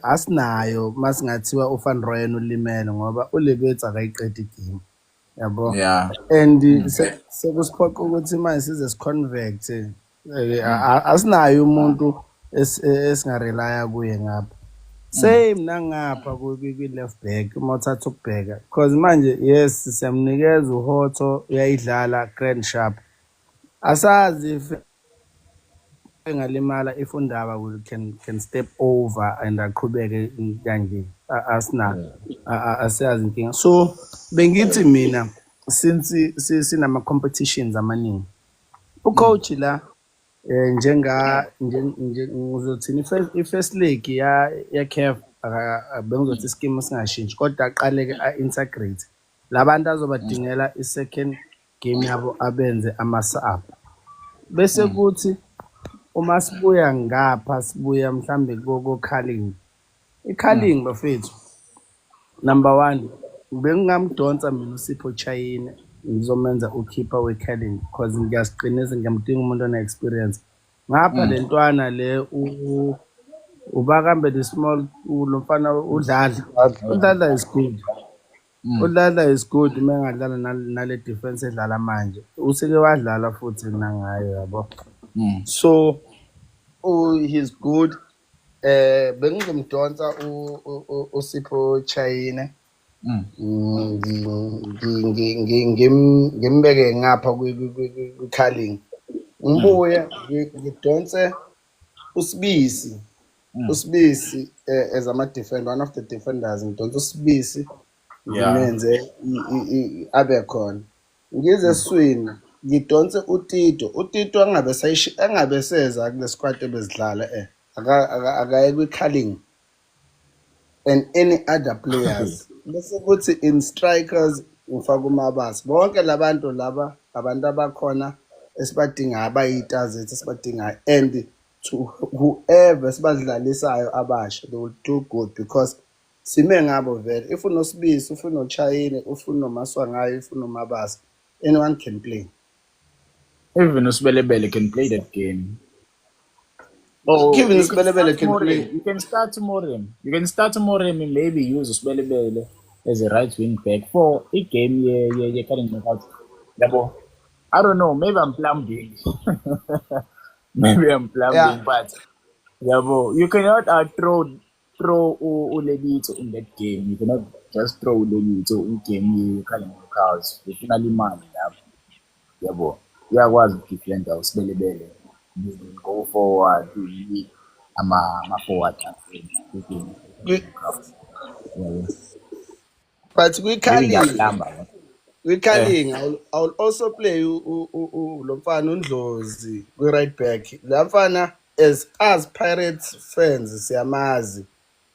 asinayo masingathiwa uVan Rooyen ulimele ngoba uLibetsa akayiqedi igame yabo. Yeah. And sekusiphoqa ukuthi manje size siconvert asinayo umuntu esingarelaya kuye ngapha. Same nangapha kwi-left back uma uthatha ukubheka because manje yes siyamnikeza uHotho uyayidlala Grand Sharp. Asazi if engalimala if uNdaba can step over and aqhubeke kanje asiyazi inkinga. So bengithi mina since sinama competitions amaningi ucoach la ngizothini i-first league ya CAF bengizothi ischeme singashintshi kodwa aqale-ke a-integrate labantu azobadingela i-second game yabo abenze ama-sub bese kuthi uma sibuya ngapha sibuya mhlambe ko-Carling i-Carling bafethu number 1 bengingamdonsa mina uSipho Chayine ngizomenza ukeeper we-Carling because ngiyasiqinisa ngiyamdinga umuntu one-experience ngapha le ntwana le ubakambe the small lo mfana udlala is good. Udlala is good mengadlala nale defense edlala manje useke wadlala futhi nangayo yabo. So he's good. Bengizomdonsa uSipho Chayine ngimbeke ngapha kwi-Carling ngibuye ngidonse uSibisi as ama-defender, one of the defenders ngidonse uSibisi ngimenze abe khona. Ngize eswini ngidonse uTito angabe seza kule squad ebezidlala akaye kwi-Carling and any other players. Bese kuthi in strikers ngifaka uMabasa. Bonke labantu laba abantu abakhona esibadingayo abayitazi zethu esibadingayo and to whoever sibadlalisayo abasha they will do good because sime ngabo vele. If unoSibisi, if unoChayine, if unoMaswangayo, if unoMabasa, anyone can play. Even Usbelebele can play that game. Even Usbelebele can play. You can start Morem. You can start Morem and maybe use Usbelebele as a right wing back for a game. Yeah, Carling out. I don't know. Maybe I'm plumbing. But you cannot throw Ulebito in that game. You cannot just throw Ulebito in game. Carling cows. You finally man. Yeah, was different. Usbelebele. Go forward. I'm a forward. But we Carling, I'll also play Lomfana uNdlozi we right back. Lafana as Pirates fans siyamazi.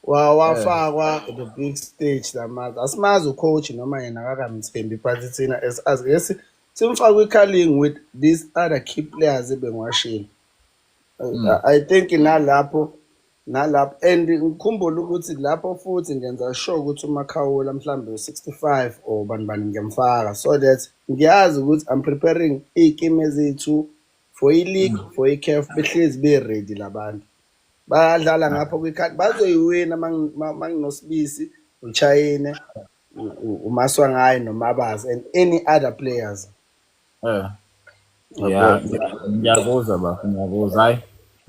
Wafakwa the big stage lamazi. Asimazi ucoach noma yena akakamthembi but thina as yes simfaka kwi-Carling with these other key players ebengwashini. I think nalapho nalapho and ngikhumbula ukuthi lapho futhi ngenza sure ukuthi uMakhawula mhlambe u65 or bani ngiyamfaka so that ngiyazi ukuthi I'm preparing iy'kimu ezithu for i-league for i-CAF behlezi be-ready labantu bayadlala ngapho kwikhadi bazoyiwina manginosibisi uChayine uMaswangayi noMabazi and any other players. Yeah, ngiyakuzwa bafo, ngiyakuzwa. Hayi,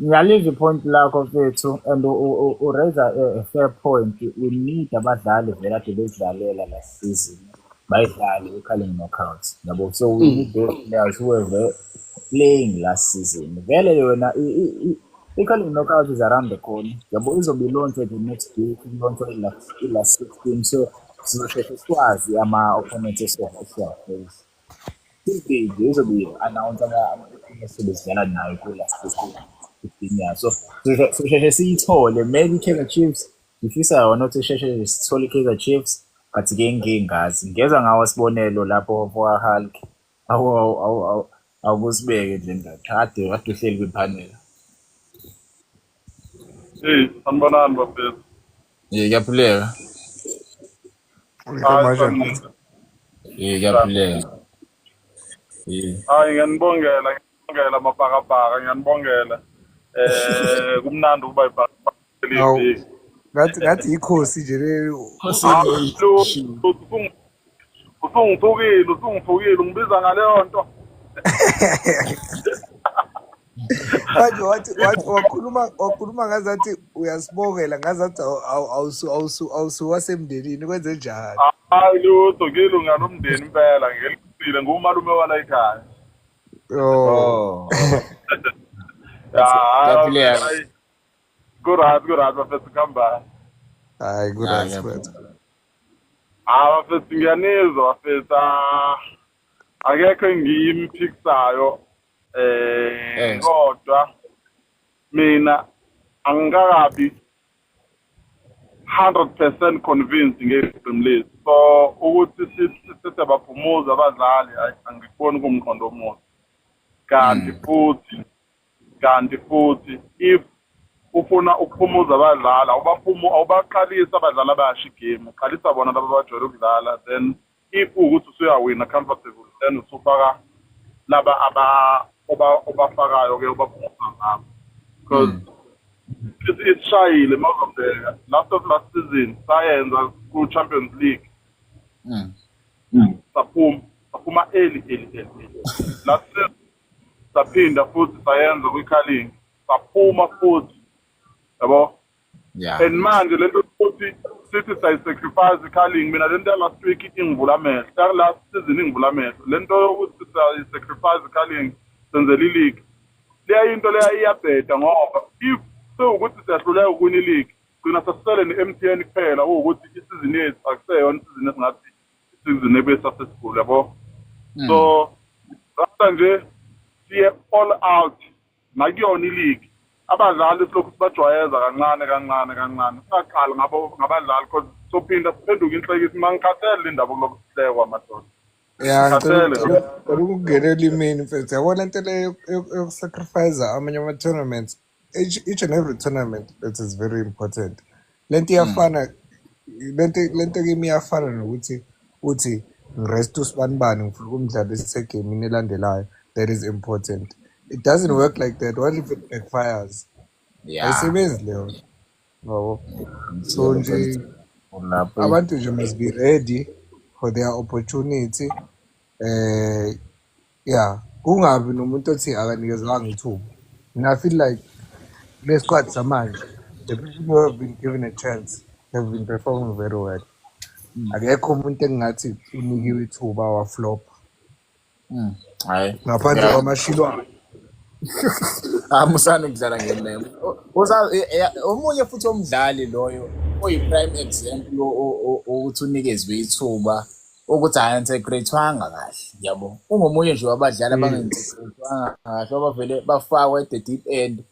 ngiyaliva ipoint lakho mfethu and u-raise a fair point. We need abadlali vele ade bezidlalela last season bayidlale i-calling knockouts yabo, so we need those players who were playing last season. Vele yona i-calling knockouts is around the corner yabo, izobe launched next week, launch last 16, so sizosheshe sikwazi ama-opponents esiyaface. Tuesday izobe announce ama-sebezidlala nayo ku-last 15 years, so sizosheshe siyithole. Maybe Kaizer Chiefs ngifisa yona ukuthi sheshe sithole Kaizer Chiefs, but ke ngingazi ngeza ngawo sibonelo lapho for Hulk awukusibeke nje ngakade uhleli kwipanel. Hey, sanibonani bafethu. Ngiyaphuleka. Ngiyaphuleka. Hayi ngiyanibongela mabhakabhaka, ngiyanibongela. Kumnandi ukuba ibhakabhaka. Ngathi ikhosi nje leyo. Usungithukile ungibiza ngaleyo nto. Manje wakhuluma ngazathi uyasibongela, ngazathi awusuwasemndenini, kwenze njani? Hayi lutho, ngilunga nomndeni impela, ngelipile ngumalume wala ekhaya. Hayi. Good bafethu khamba. Hayi good bafethu. Bafethu ngiyanizwa bafethu, akekho engiyimphiksayo. Kodwa mina angikakabi 100% convinced ngeqembu lethu, so ukuthi sithi abaphumuza abadlali angikuboni kumqondo omuhle. Kanti futhi if ufuna ukuphumuza abadlali awubaqalisa abadlali abasha igame, uqalisa bona laba abajwayele ukudlala, then if ukuthi usuyawina comfortable then usufaka laba obafakayo ke ubaphumuza ngabo, because isishayile mawubheka last season sayenza ku Champions League saphuma early last season saphinda futhi sayenza kwi-calling saphuma futhi yabo. And manje lento futhi sithi sayisacrifice i-calling, mina lento last week ingivula amehlo, last season ingivula amehlo, lento yokuthi sayisacrifice i-calling senzela i-league leyinto leya iyabheda, ngoba if sewukuthi siyahluleka ukwina i-league gcina sasisele ne-MTN kuphela ukuthi isizini yethu akuseyona isizini esingathi isizini ebesasesikhulu yabo. So rata nje siye all out nakuyona i-league, abadlali silokhu sibajwayeza kancane singaqali ngabadlali because sophinda siphenduka inhlekisi mangikhathele le ndaba kulokhu sihlekwa madoda. Ngicela ukungenela imini mfethu, yabona into leyo yokusacrifice amanye ama-tournaments. Each and every tournament that is very important. Lento iyafana, lento kimi iyafana nokuthi uthi ngirest usibanibani ngifuna ukumdlala isegemini elandelayo, that is important. It doesn't work like that. What if it backfires? Ayisebenzi leyo. Yabo. So nje abantu nje must be ready for their opportunity. Kungabi nomuntu othi akanikezwanga ithuba. And I feel like the squad samanje, the people who have been given a chance have been performing very well. Akekho umuntu engathi unikiwe ithuba wa flop. Hayi. Ngaphandle kwamashilwa. Musana ukudlala ngememo. Omunye futhi omdlali loyo oyi-prime example ukuthi unikezwe ithuba ukuthi ayi-integrate-wanga kahle yabo. Ungomunye nje wabadlali abange-integrate-wanga kahle abavele bafakwe at the deep end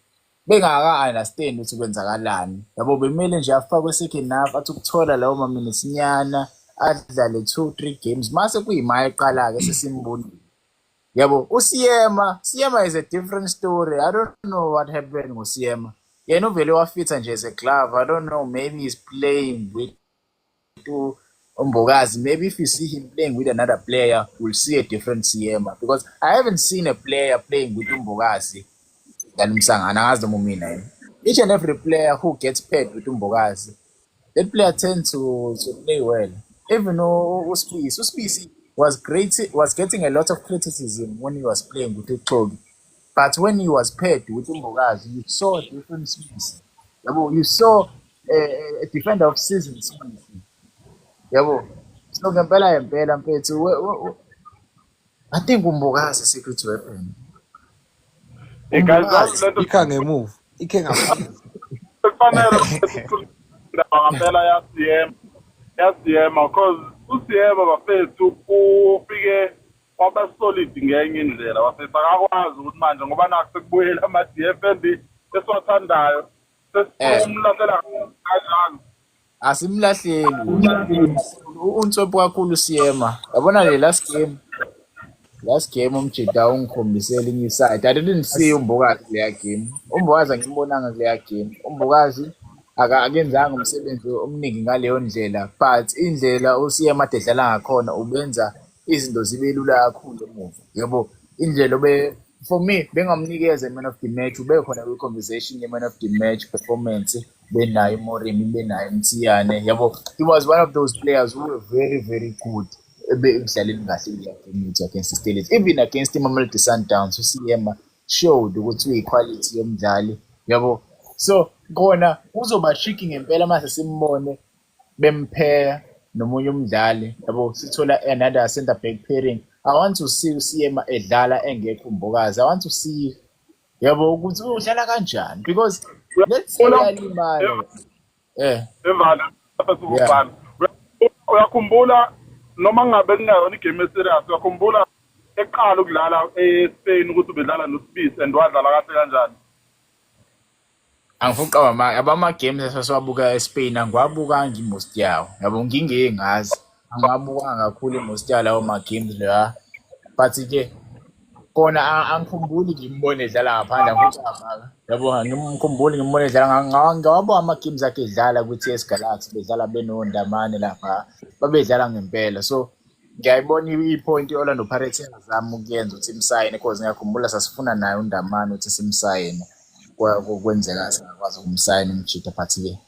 bengaka-understand ukuthi kwenzakalani yabo. Bemele nje afakwe second half athi ukuthola lawo maminithinyana adlale 2-3 games mase kuyima eqala-ke sesimbonile yabo. Siyema is a different story. I don't know what happened with Siyema. yena uvele wafitha nje as a glove. I don't know, maybe he's playing with Umbogazi. Maybe if you see him playing with another player, we'll see a different Siema. Because I haven't seen a player playing with Umbogazi than Msanga. Each and every player who gets paired with Umbogazi, that player tends to play well. Even though Uspisi was getting a lot of criticism when he was playing with Utogi. But when he was paired with Umbogazi, you saw a different Spisi. You saw a defender of season Spisi. So ngempela mfethu, I think Umbogazi is secret weapon. Hey guys, He can't move. He can't move. ngempela yasiyema because usiyema bafethu ufike waba solid ngenye indlela bafethu akakwazi ukuthi manje ngoba nakho sekubuyela ama-DFNB esiwathandayo sesimlahlela kanjalo. Asimlahleli unswephu kakhulu Siema. Yabona le last game umjida ungikhombisela inye side. I didn't see Umbokazi leya game. Umbokazi angimbonanga leya game. Umbokazi akenzanga umsebenzi omningi ngaleyo ndlela, but indlela uSiema adedlala ngakhona ubenza izinto zibe lula kakhulu emuva. Yabo indlela for me bengamnikeza man of the match, ube khona kwi-conversation ye-man of the match performance benayo Moremi, benayo Mthiyane. Yabo, he was one of those players who were very, very good ekudlaleni kahle game against the Steelers. Even against Mamelodi Sundowns, uSiema showed ukuthi uyi-quality yomdlali. Yabo, so khona uzoba tricky ngempela mase simbone bempea nomunye umdlali. Yabo, sithola another center back pairing. I want to see uSiema edlala engekho Umbokazi. I want to see yabo ukuthi udlala kanjani, because let's say uyalimala. Evana abasukubana. Uyakhumbula noma ngabe kungayona igame eserious, uyakhumbula eqala ukudlala eSpain ukuthi ubedlala noSpisi and wadlala kahle kanjani? Angifuqa ama games esasiwabuka eSpain angiwabuka ngimost yawo. Yabo ngingengazi. Angiwabukanga kakhulu most yalawo ma games la. But ke kona angikhumbuli ngimbone edlala ngaphandle ngikucabanga. Yabo ngimkhumbuli ngimbone edlala ngawabona ama games akhe edlala ku-TS Galaxy bedlala benondamane lapha. Babedlala ngempela. So ngiyayibona i-point Orlando Pirates engazama ukuyenza ukuthi imsayine, because ngiyakhumbula sasifuna naye undamane ukuthi simsayine. Kwenzeka singakwazi ukumsayina umjida, but ke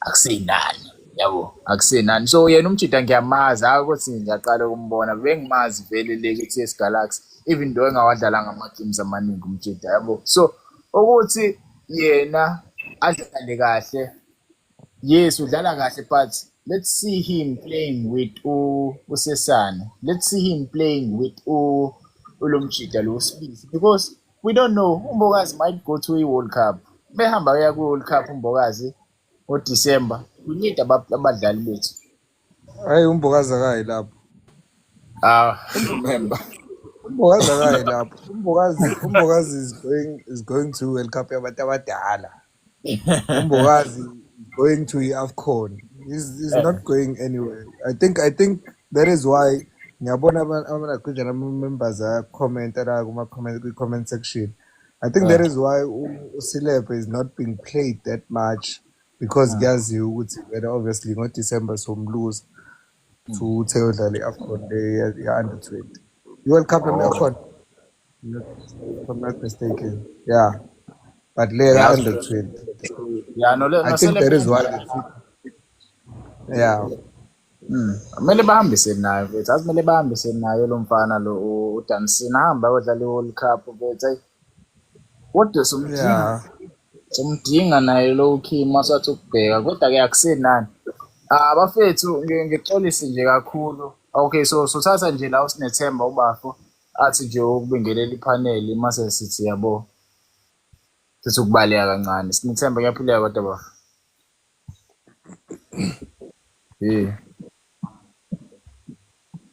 akusenani. Yabo akusenani. So yena umjida ngiyamazi, ukuthi ngiyaqala ukumbona, bengimazi vele le ku-TS Galaxy, even though engawadlalanga ama-games amaningi umjida. Yabo, so ukuthi yena adlale kahle, yes udlala kahle, but let's see him playing with uSesane. Let's see him playing with ulomjida lo Spisi, because we don't know, Umbokazi might go to a World Cup. Behamba uya ku-World Cup Umbokazi ngoDisemba. We need abadlali bethu. Hayi Umbokazi akayi lapho. Remember. Umbokazi akayi lapho. Umbokazi is going to World Cup yabantu abadala. Umbokazi is going to AFCON. He's not going anywhere. I think that is why ngiyabona ama members comment comment section. I think that is why Silepe is not being played that much, because Gazi would obviously not December some lose to Theodali AFCON they are under 20. You will come AFCON, if I'm not mistaken. Yeah. But they are under 20. Yeah, no, I think that is why. Yeah. Kumele bahambise nayo mfethu, asimele bahambise nayo lo mfana lo uDansini ahamba odlala iWorld Cup mfethu. Kodwa somdinga naye lo Kim masathi ukubheka, kodwa ke akusenani. Bafethu ngixolise nje kakhulu. Okay, so thatha nje la uSinethemba ubafo athi nje ukubingelela ipanel mase sithi yabo sithi ukubaleka kancane. Sinethemba kuyaphileka kodwa bafo.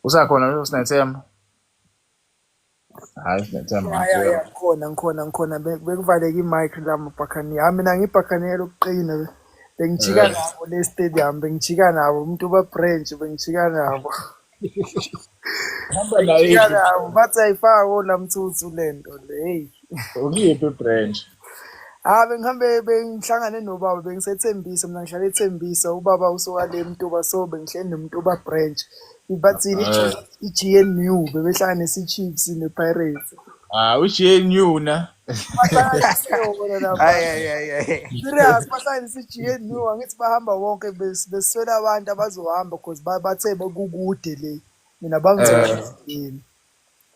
Usakhona uSinethemba? Hayi Sinethemba. Ngikhona bekuvaleka i-mic lami Buccaneer. Mina ngibhakanela ukuqina bengijika nabo le stadium, bengijika nabo umuntu ba-branch, bengijika nabo. Bengijika nabo bathi ayifaka oLamthuthu lento le. Hey. Ukuyiphi branch? bengihambe bengihlangane nobaba bengisethembisa mina ngihlala eThembisa ubaba usokale Mtuba so bengihleli noMtuba branch ibathini iGNU bebehlanganisa iChiefs nePirates uGNU na. bahlanganise wona lapha Ay. serious bahlanganisa iGNU angithi bahamba wonke beswela abantu abazohamba because bathe bekukude le mina bangizokuzini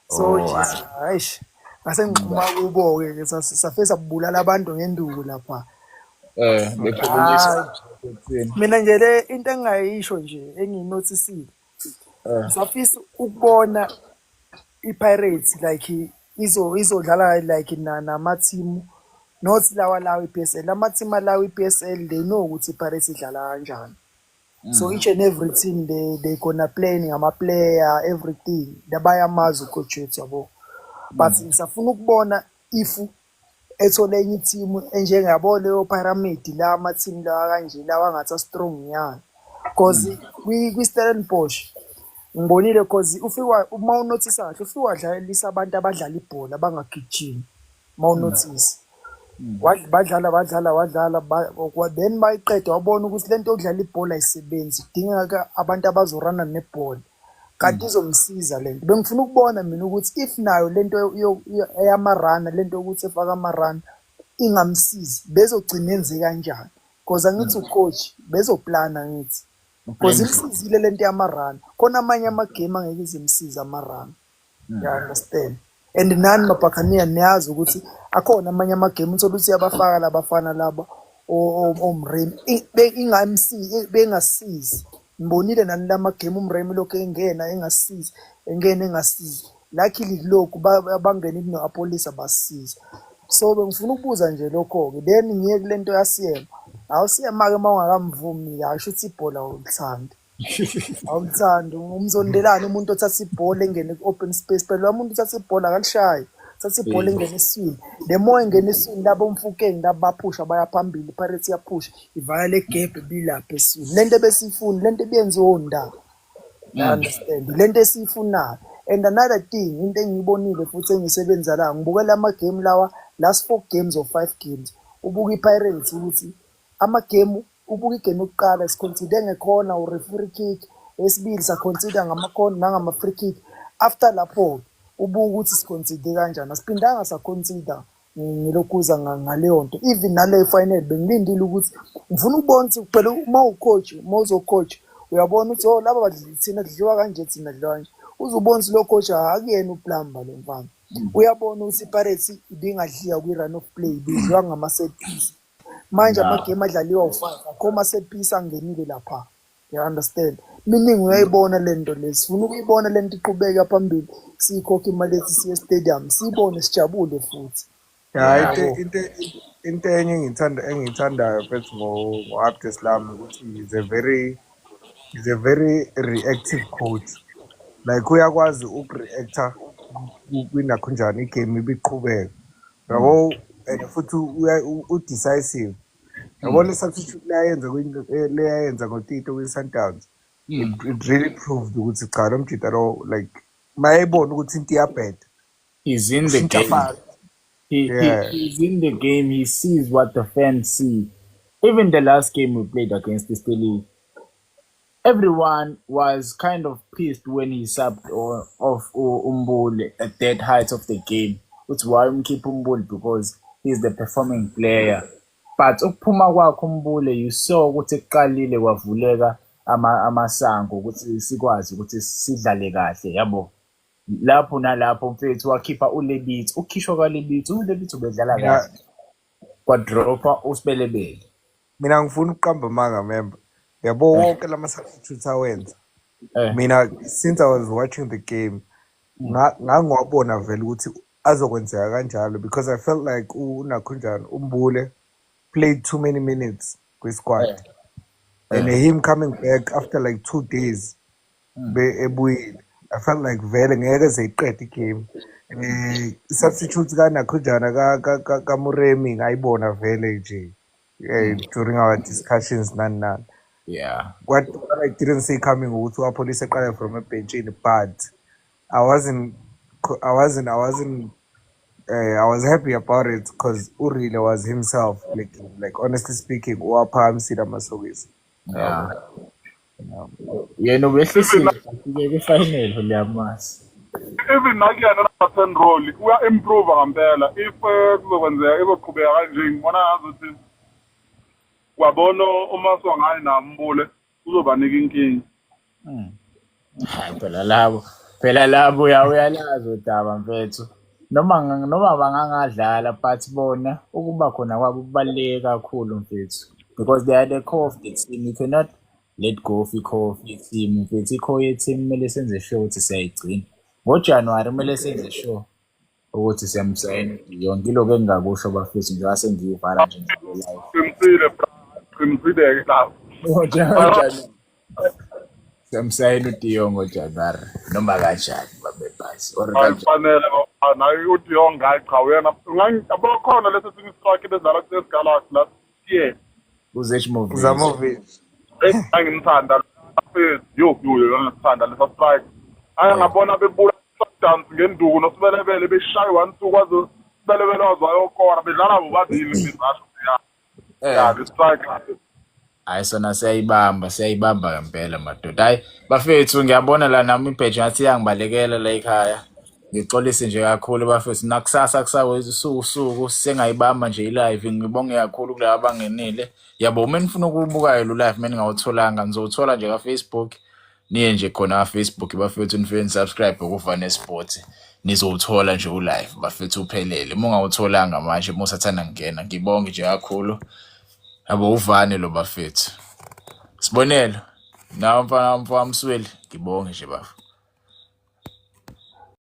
so nje hayish ngase ngichuma kubo-ke safe sabulala abantu ngenduku lapha. Mina nje le into engingayisho nje engiyinotisile safisa ukubona iPirates like izodlala like nama-team not lawa i-PSL ama-team alawo i-PSL they know ukuthi iPirates idlala kanjani. So each and every team they gonna play ngama-player everything bayamazi ucoach wethu yabo. But ngisafuna ukubona if ethole enye team enjengabo leyo Pyramid la ama-team lawa kanje lawa ngathi strong nyana because kwi-Stellenbosch ngibonile because ufika uma unotice kahle ufika wadlalisa abantu abadlala ibhola bangagijimi uma unotice badlala then bayiqeda wabona ukuthi lento yokudlala ibhola ayisebenzi kudingeka abantu abazorana nebhola kanti izomsiza lento bengifuna ukubona mina ukuthi if nayo lento eyamarana lento yokuthi efaka amarana ingamsizi bezogcina enze kanjani because angithi ucoach bezoplana ngithi because imsizile lento yamarana khona amanye amagame angeke izimsiza amarana you understand and nani mabhakaniya niyazi ukuthi akhona amanye amagame uthola ukuthi yabafaka labafana laba omremi bengasizi ngibonile nani lamagame umremi lokho engena engasizi luckily lokhu bangena no-apolisa basisiza so bengifuna ukubuza nje lokho-ke then ngiye kulento yasiyema awusiyema-ke uma ungakamvumi asho ukuthi ibhola awulithandi umzondelane umuntu othatha ibhola engene ku-open space phela lo muntu uthatha ibhola akalishayi uthatha ibhola engene eswini the more engene eswini labo umfukeni labo baphusha baya phambili iPirates yaphusha ivala le gap bilapha eswini lento ebesiyifuna lento ebenziwe ondaba you understand lento esiyifunayo. And another thing into engiyibonile futhi engisebenza la ngibukela ama-game lawa last 4 games or 5 games ubuka iPirates ukuthi ama-game ubuka igame yokuqala siconsider ngekhona u-referee kick esibili saconsider ngamakhona nangama-free kick after lapho ubuka ukuthi siconsider kanjani asiphindanga saconsider ngilokuza ngaleyo nto even nale final bengilindile ukuthi ngifuna ukubona ukuthi phela uma ucoach uma uzocoach uyabona ukuthi laba badlali thina dliwa kanje thina dliwa kanje uzobona ukuthi lo coach akuyena uplamba lo mfana uyabona ukuthi iPirates ibingadliwa kwi-run of play bidliwa ngama-set piece manje amagame adlaliwa u5 akho ama-set piece angenile lapha you understand meaning uyayibona lento lezi sifuna ukuyibona lento iqhubeka phambili siyikhokha imali ethi siye stadium siyibone sijabule futhi. Into enye engiyithandayo mfethu ngo-Abdeslam ukuthi he's a very reactive coach like uyakwazi ukureacta kwinakhunjani igame ibiqhubeka yabo and futhi udecisive yabona substitute leyayenza ngoTito kwi-Sundowns it really proved ukuthi cha lo mjita lo like mayebona ukuthi into iyabheda he's in the game. He's in the game. He sees what the fans see. Even the last game we played against the Steelers, everyone was kind of pissed when he subbed off Umbule at that height of the game. It's why we keep Umbule because he's the performing player. But ukuphuma kwakhe Umbule, you saw ukuthi eqalile wavuleka amasango ukuthi sikwazi ukuthi sidlale kahle yabo. Lapho nalapho mfethu wakhipha uLebit ukhishwa kwaLebit uLebit ubedlala kahle kwadropa uSibelebele. Mina ngifuna ukuqamba amanga member yabo wonke lama substitutes awenza mina since I was watching the game ngangwabona vele ukuthi azokwenzeka kanjalo because I felt like unakhunjani Umbule played too many minutes with squad and him coming back after like 2 days ebuyile I felt like vele ngeke zeyiqede igame substitutes kanakhunjana kaMuremi ngayibona vele nje during our discussions nani what I didn't see coming ukuthi uApolice eqala from a bench but I wasn't I was happy about it because Urile was himself. Like honestly speaking, uwaphakamsile amasokisi. Yeah. Yena ubehlisile kufike kwi-final liyamazi. Even nakuyena na-10 role uya-improve ngempela if kuzokwenzeka izoqhubeka kanje ngibona ngazuthi wabona uma songayi nambule uzobanika inkinga. Hayi phela labo uyalazi udaba mfethu. Noma bangangadlala but bona ukuba khona kwabo kubaluleke kakhulu mfethu because they are the core of the team. You cannot let go of i-core of i-team mfethu. I-core ye-team kumele senze sure ukuthi siyayigcina. NgoJanuwari kumele senze sure ukuthi siyamsayina yonke ilokhu engingakusho bafethu njengoba sengiyivala nje live. Qinisile lapho. NgoJanuwari siyamsayina uDion ngoJanuwari noma kanjani babebhasi or kanjani. Kufanele naye uDion hayi cha wena abakhona leso sinye strike bezala kusesigalaxy la yeah uZamovic angimthanda yo ngithanda leso strike ngabona bebula dance ngenduku nosibelebele beshaye 1-2 kwazo sibelebele wazayokora bedlala bobabili bezasho ya the strike. Hayi sona siyayibamba ngempela madoda. Hayi bafethu ngiyabona la nami impage ngathi yangibalekela la ekhaya. Ngixolise nje kakhulu bafethu nakusasa usuku sengayibamba nje i-live. Ngibonge kakhulu kulabo abangenile. Yabo uma nifuna ukubuka lo live mina ngawutholanga ngizothola nje ka-Facebook. Niye nje khona ka-Facebook bafethu nifike nisubscribe kuVane Sport. Nizowuthola nje u-live bafethu uphelele. Uma ungawutholanga manje musathana ngena. Ngibonge nje kakhulu. Yabo uVane lo bafethu. Sibonelo. Nawo mfana Msweli ngibonge nje bafu.